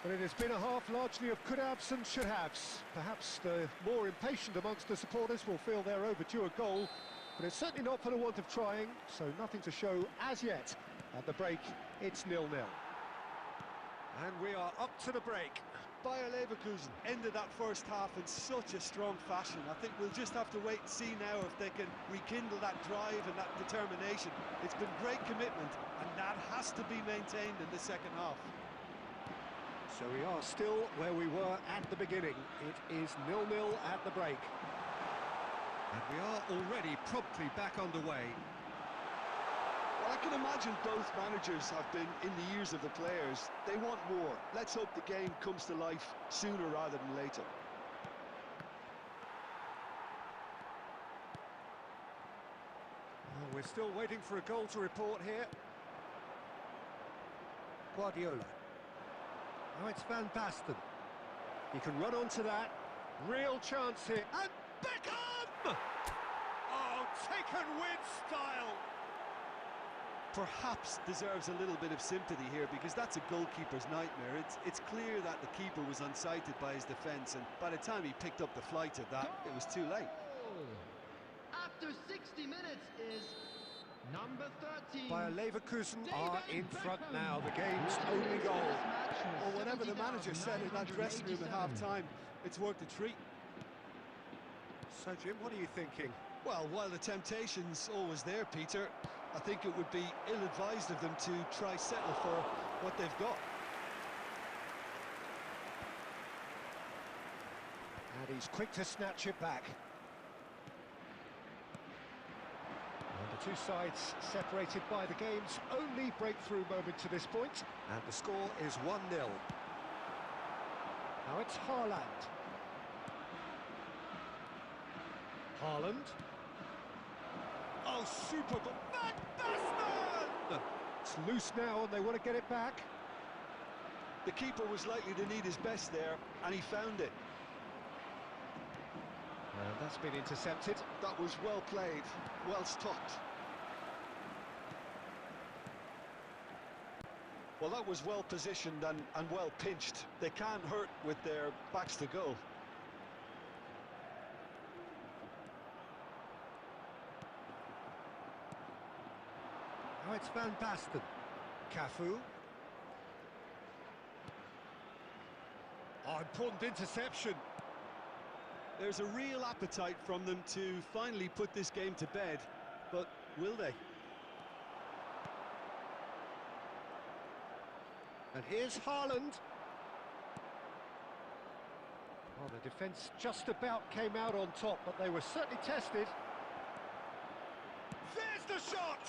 but it has been a half largely of could-haves and should-haves. Perhaps the more impatient amongst the supporters will feel they're overdue a goal, but it's certainly not for the want of trying, so nothing to show as yet. At the break, it's 0-0. And we are up to the break. Bayer Leverkusen ended that first half in such a strong fashion. I think we'll just have to wait and see now if they can rekindle that drive and that determination. It's been great commitment, and that has to be maintained in the second half. So we are still where we were at the beginning. It is 0-0 at the break. And we are already promptly back underway. Well, I can imagine both managers have been in the ears of the players. They want more. Let's hope the game comes to life sooner rather than later. Well, we're still waiting for a goal to report here. Guardiola. Now it's Van Basten. He can run onto that. Real chance here. And Beckham! Oh, taken with style. Perhaps deserves a little bit of sympathy here because that's a goalkeeper's nightmare. It's clear that the keeper was unsighted by his defence, and by the time he picked up the flight of that, it was too late. After 60 minutes is number 13. Bayer Leverkusen are in front now. The game's only goal. Well, whatever the manager said in that dressing room at half-time, it's worked a treat. So, Jim, what are you thinking? Well, while the temptation's always there, Peter, I think it would be ill-advised of them to try settle for what they've got. And he's quick to snatch it back. And the two sides separated by the game's only breakthrough moment to this point. And the score is 1-0. Now it's Haaland. Haaland. Oh, super goal. Van Basten! It's loose now and they want to get it back. The keeper was likely to need his best there, and he found it. And that's been intercepted. That was well played, well stopped. Well, that was well positioned and well pinched. They can't hurt with their backs to goal. Now it's Van Basten. Cafu. Oh, important interception. There's a real appetite from them to finally put this game to bed, but will they? And here's Haaland. Well, the defence just about came out on top, but they were certainly tested. There's the shot!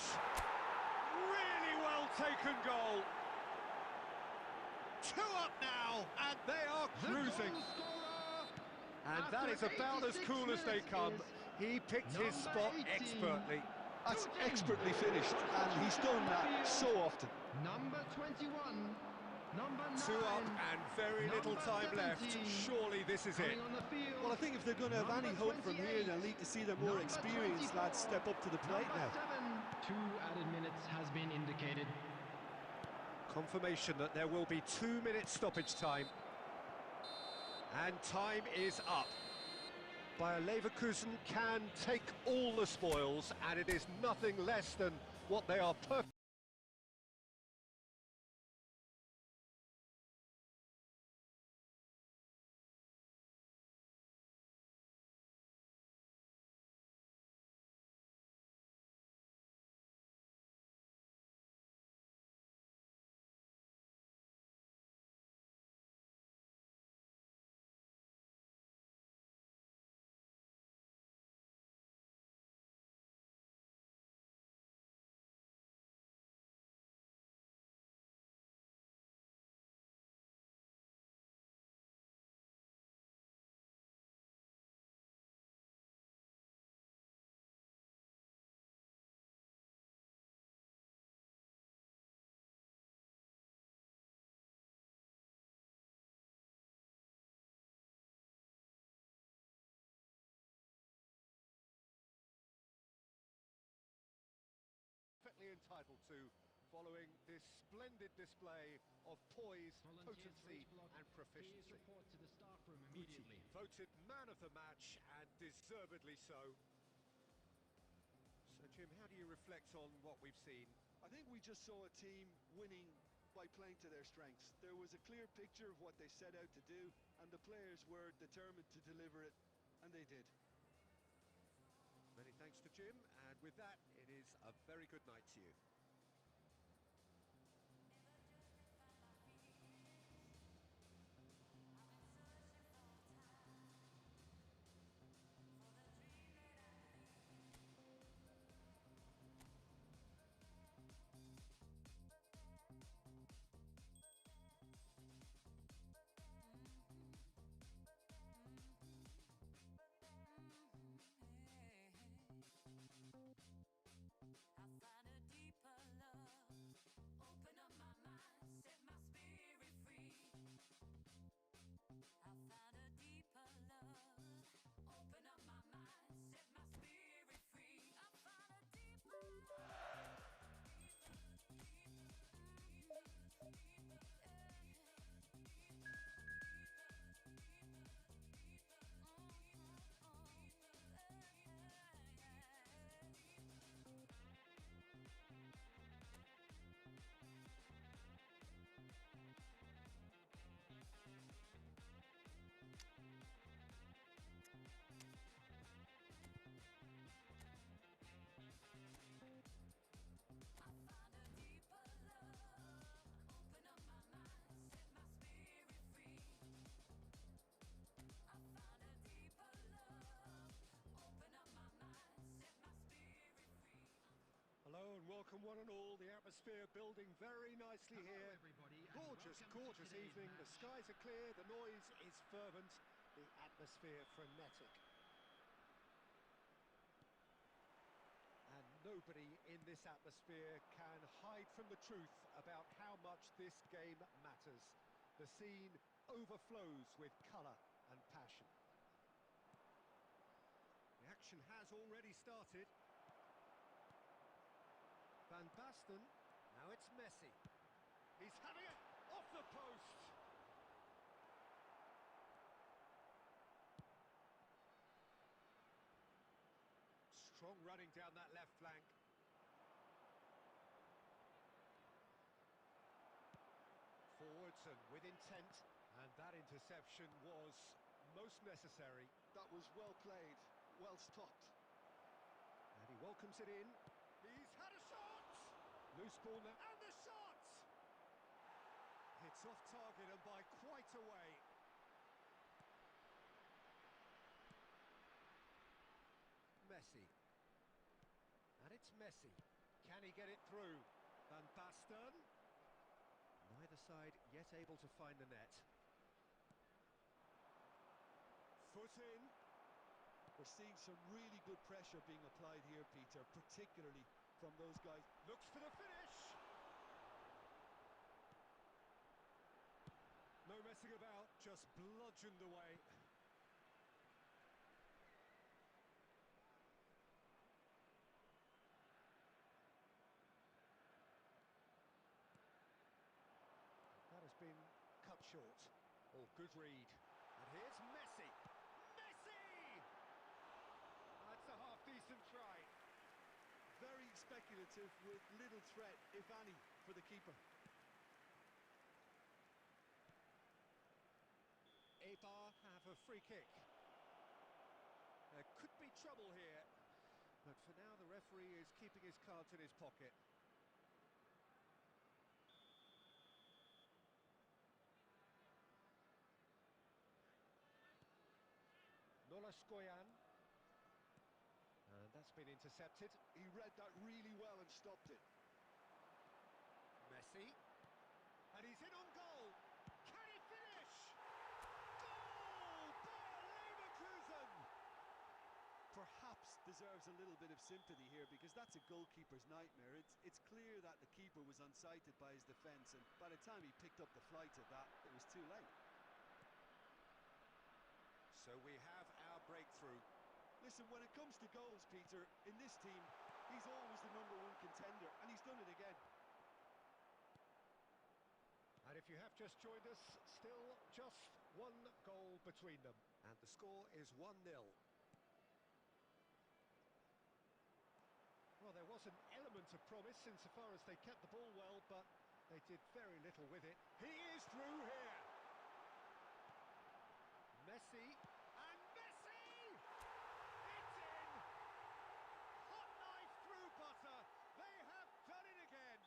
Really well taken goal. 2 up now, and they are cruising. And that is about as cool as they come. He picked his spot expertly. That's expertly finished, and he's done that so often. Number 21, number 9. 2 up and very little time left. Surely this is it. On the field, Well, I think if they're going to have any hope from here, they'll need to see their more experienced lads step up to the plate now. 7. 2 added minutes has been indicated. Confirmation that there will be 2 minutes stoppage time. And time is up. Bayer Leverkusen can take all the spoils, and it is nothing less than what they are perfect. Entitled to, following this splendid display of poise, potency and proficiency. Report to the staff room immediately. Voted man of the match, and deservedly so. So Jim, how do you reflect on what we've seen? I think we just saw a team winning by playing to their strengths. There was a clear picture of what they set out to do, and the players were determined to deliver it, and they did. Many thanks to Jim, and with that, it is a very good night to you. Welcome one and all, the atmosphere building very nicely here. Gorgeous, gorgeous evening, the skies are clear, the noise is fervent, the atmosphere frenetic. And nobody in this atmosphere can hide from the truth about how much this game matters. The scene overflows with colour and passion. The action has already started. Van Basten, now it's Messi. He's having it off the post. Strong running down that left flank. Forwards and with intent, and that interception was most necessary. That was well played, well stopped. And he welcomes it in. He's had a shot! Loose ball now. And the shot! It's off target and by quite a way. Messi. And it's Messi. Can he get it through? Van Basten. Neither side yet able to find the net. Foot in. We're seeing some really good pressure being applied here, Peter, particularly from those guys. Looks for the finish. No messing about, just bludgeoned away. That has been cut short. Oh, good read. And here's Messi. Messi! That's a half-decent try. Very speculative with little threat, if any, for the keeper. Eibar have a free kick. There could be trouble here, but for now the referee is keeping his cards in his pocket. Nolaskoyan. And that's been intercepted. He read that really well and stopped it. Messi. And he's in on goal. Can he finish? Goal! Bayer Leverkusen! Perhaps deserves a little bit of sympathy here because that's a goalkeeper's nightmare. It's clear that the keeper was unsighted by his defence, and by the time he picked up the flight of that, it was too late. So we have our breakthrough. Listen, when it comes to goals, Peter, in this team, he's always the #1 contender, and he's done it again. And if you have just joined us, still just one goal between them. And the score is 1-0. Well, there was an element of promise insofar as they kept the ball well, but they did very little with it. He is through here. Messi. And Messi! It's in! Hot knife through butter. They have done it again.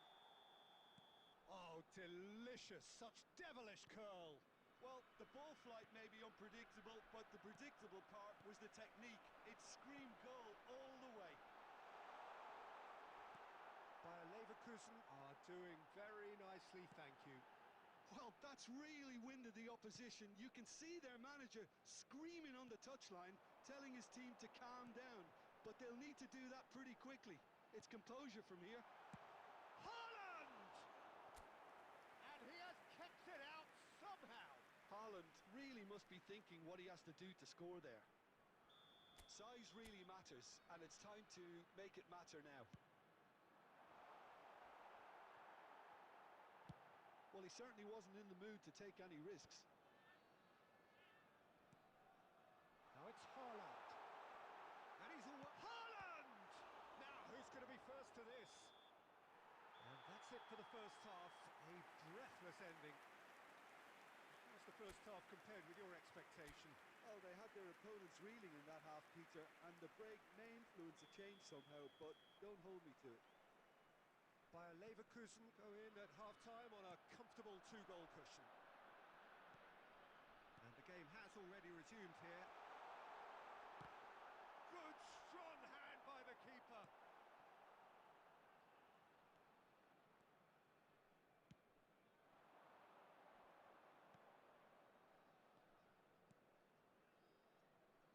Oh, delicious. Such devilish curl. Well, the ball flight may be unpredictable, but the predictable part was the technique. It screamed goal all the way. Bayer Leverkusen are doing very nicely, thank you. Well, that's really winded the opposition. You can see their manager screaming on the touchline, telling his team to calm down. But they'll need to do that pretty quickly. It's composure from here. Haaland! And he has kept it out somehow. Haaland really must be thinking what he has to do to score there. Size really matters, and it's time to make it matter now. Well, he certainly wasn't in the mood to take any risks. Now it's Haaland. And he's all... Haaland! Now, who's going to be first to this? And that's it for the first half. A breathless ending. How's the first half compared with your expectation? Well, they had their opponents reeling in that half, Peter, and the break may influence a change somehow, but don't hold me to it. Bayer Leverkusen go in at half-time on a comfortable 2-goal cushion. And the game has already resumed here. Good strong hand by the keeper.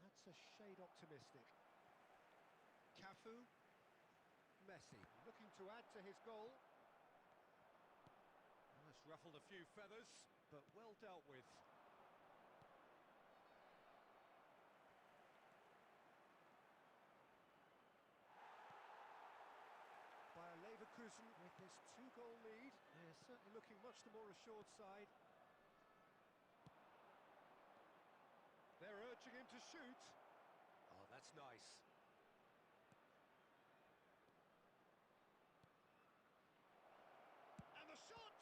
That's a shade optimistic. Cafu. Messi looking to add to his goal. Well, that's ruffled a few feathers, but well dealt with. Bayer Leverkusen with this 2-goal lead. They're certainly looking much the more assured side. They're urging him to shoot. Oh, that's nice. And the shot!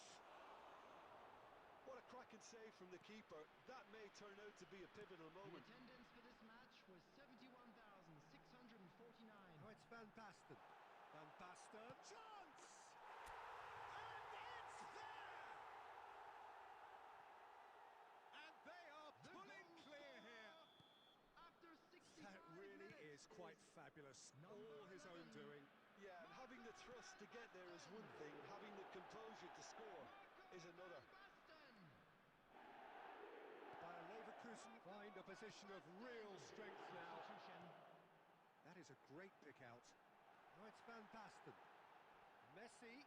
What a cracking excellent save from the keeper. That may turn out to be a pivotal The moment. attendance for this match was 71,649. Oh, it's Van Basten. Van Basten, chance! And it's there! And they are The pulling goal clear here. After 65 That really minutes is quite fabulous. number All his own 11. doing. Yeah, and having the thrust to get there is one thing, having the composure to score is another. Bayer Leverkusen find a position of real strength now. That is a great pick out. Oh, it's Van Basten. Messi.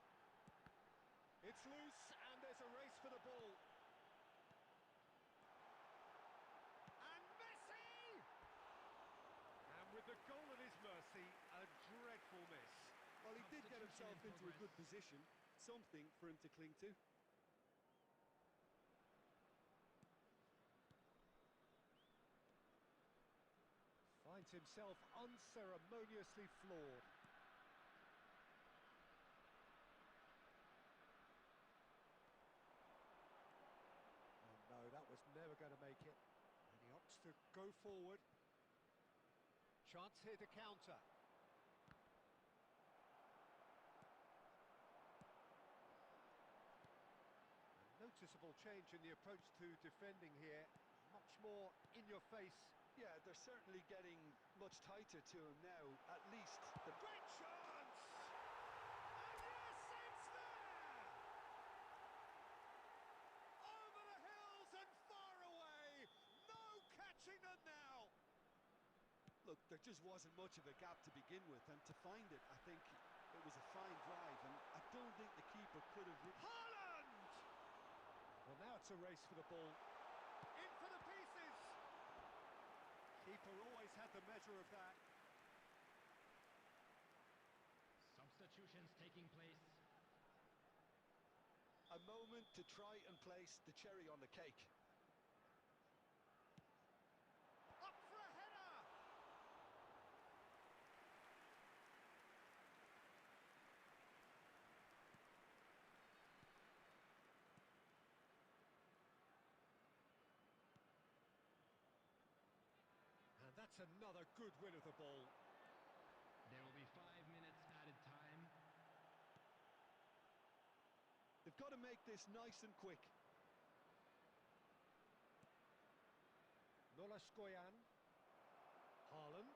It's loose and there's a race for the ball. And Messi! And with the goal at his mercy, a dreadful miss. Well, he did get himself into a good position, something for him to cling to. Finds himself unceremoniously floored. Oh no, that was never going to make it. And he opts to go forward. Chance here to counter. A noticeable change in the approach to defending here. Much more in your face. Yeah, they're certainly getting much tighter to him now, at least. The Great chance! And yes, it's there! Over the hills and far away! No catching them now! Look, there just wasn't much of a gap to begin with, and to find it, I think it was a fine drive, and I don't think the keeper could have... Haaland! Well, now it's a race for the ball. In for the pieces! Keeper always had the measure of that. Substitutions taking place. A moment to try and place the cherry on the cake. Up for a header! And that's another good win of the ball. There will be 5 minutes added time. They've got to make this nice and quick. Nolaskoyan. Haaland.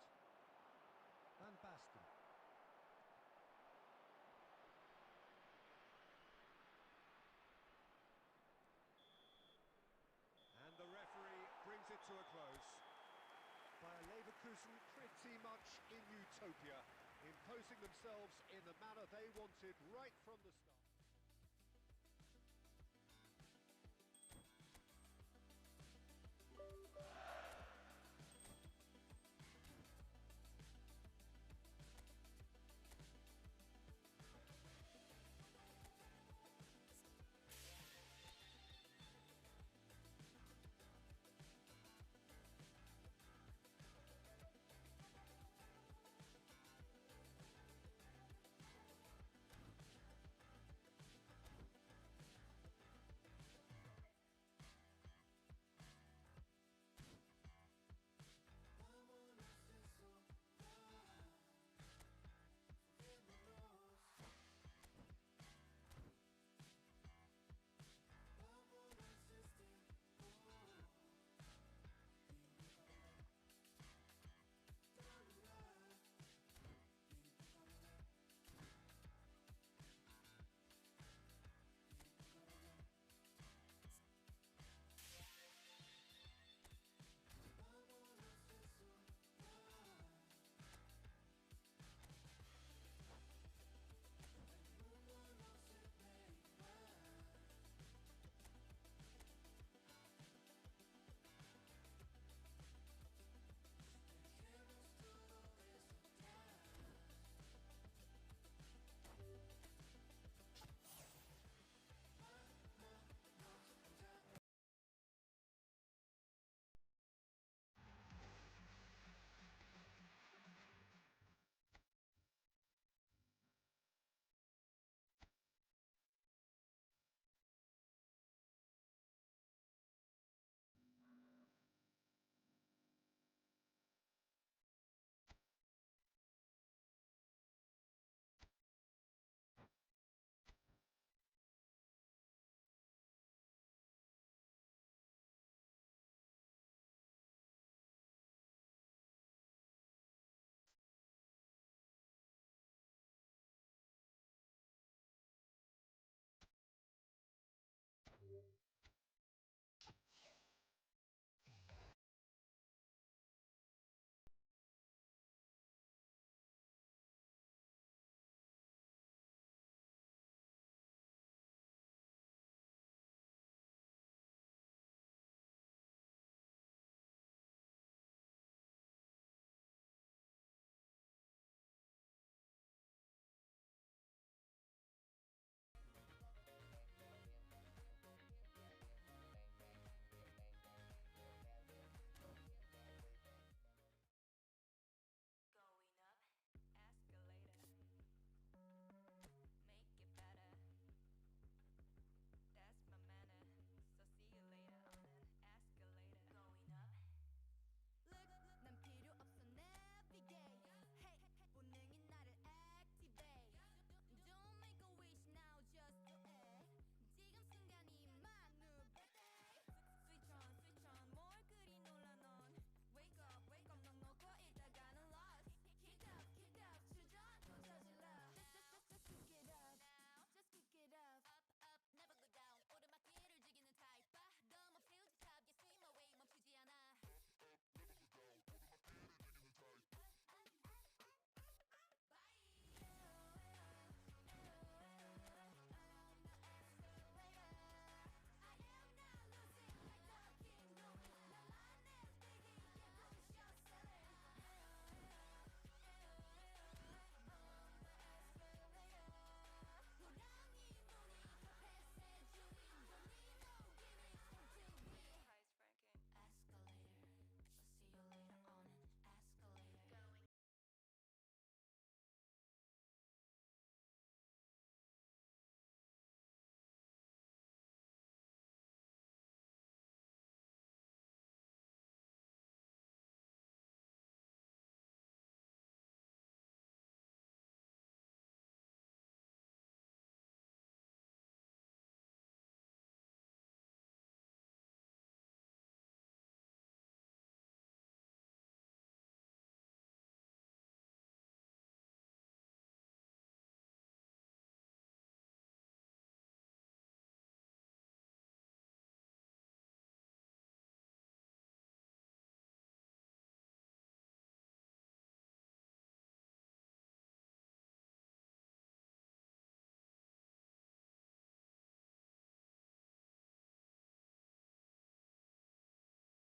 Van Basten. And the referee brings it to a close. Bayer Leverkusen pretty much in utopia, imposing themselves in the manner they wanted right from the start.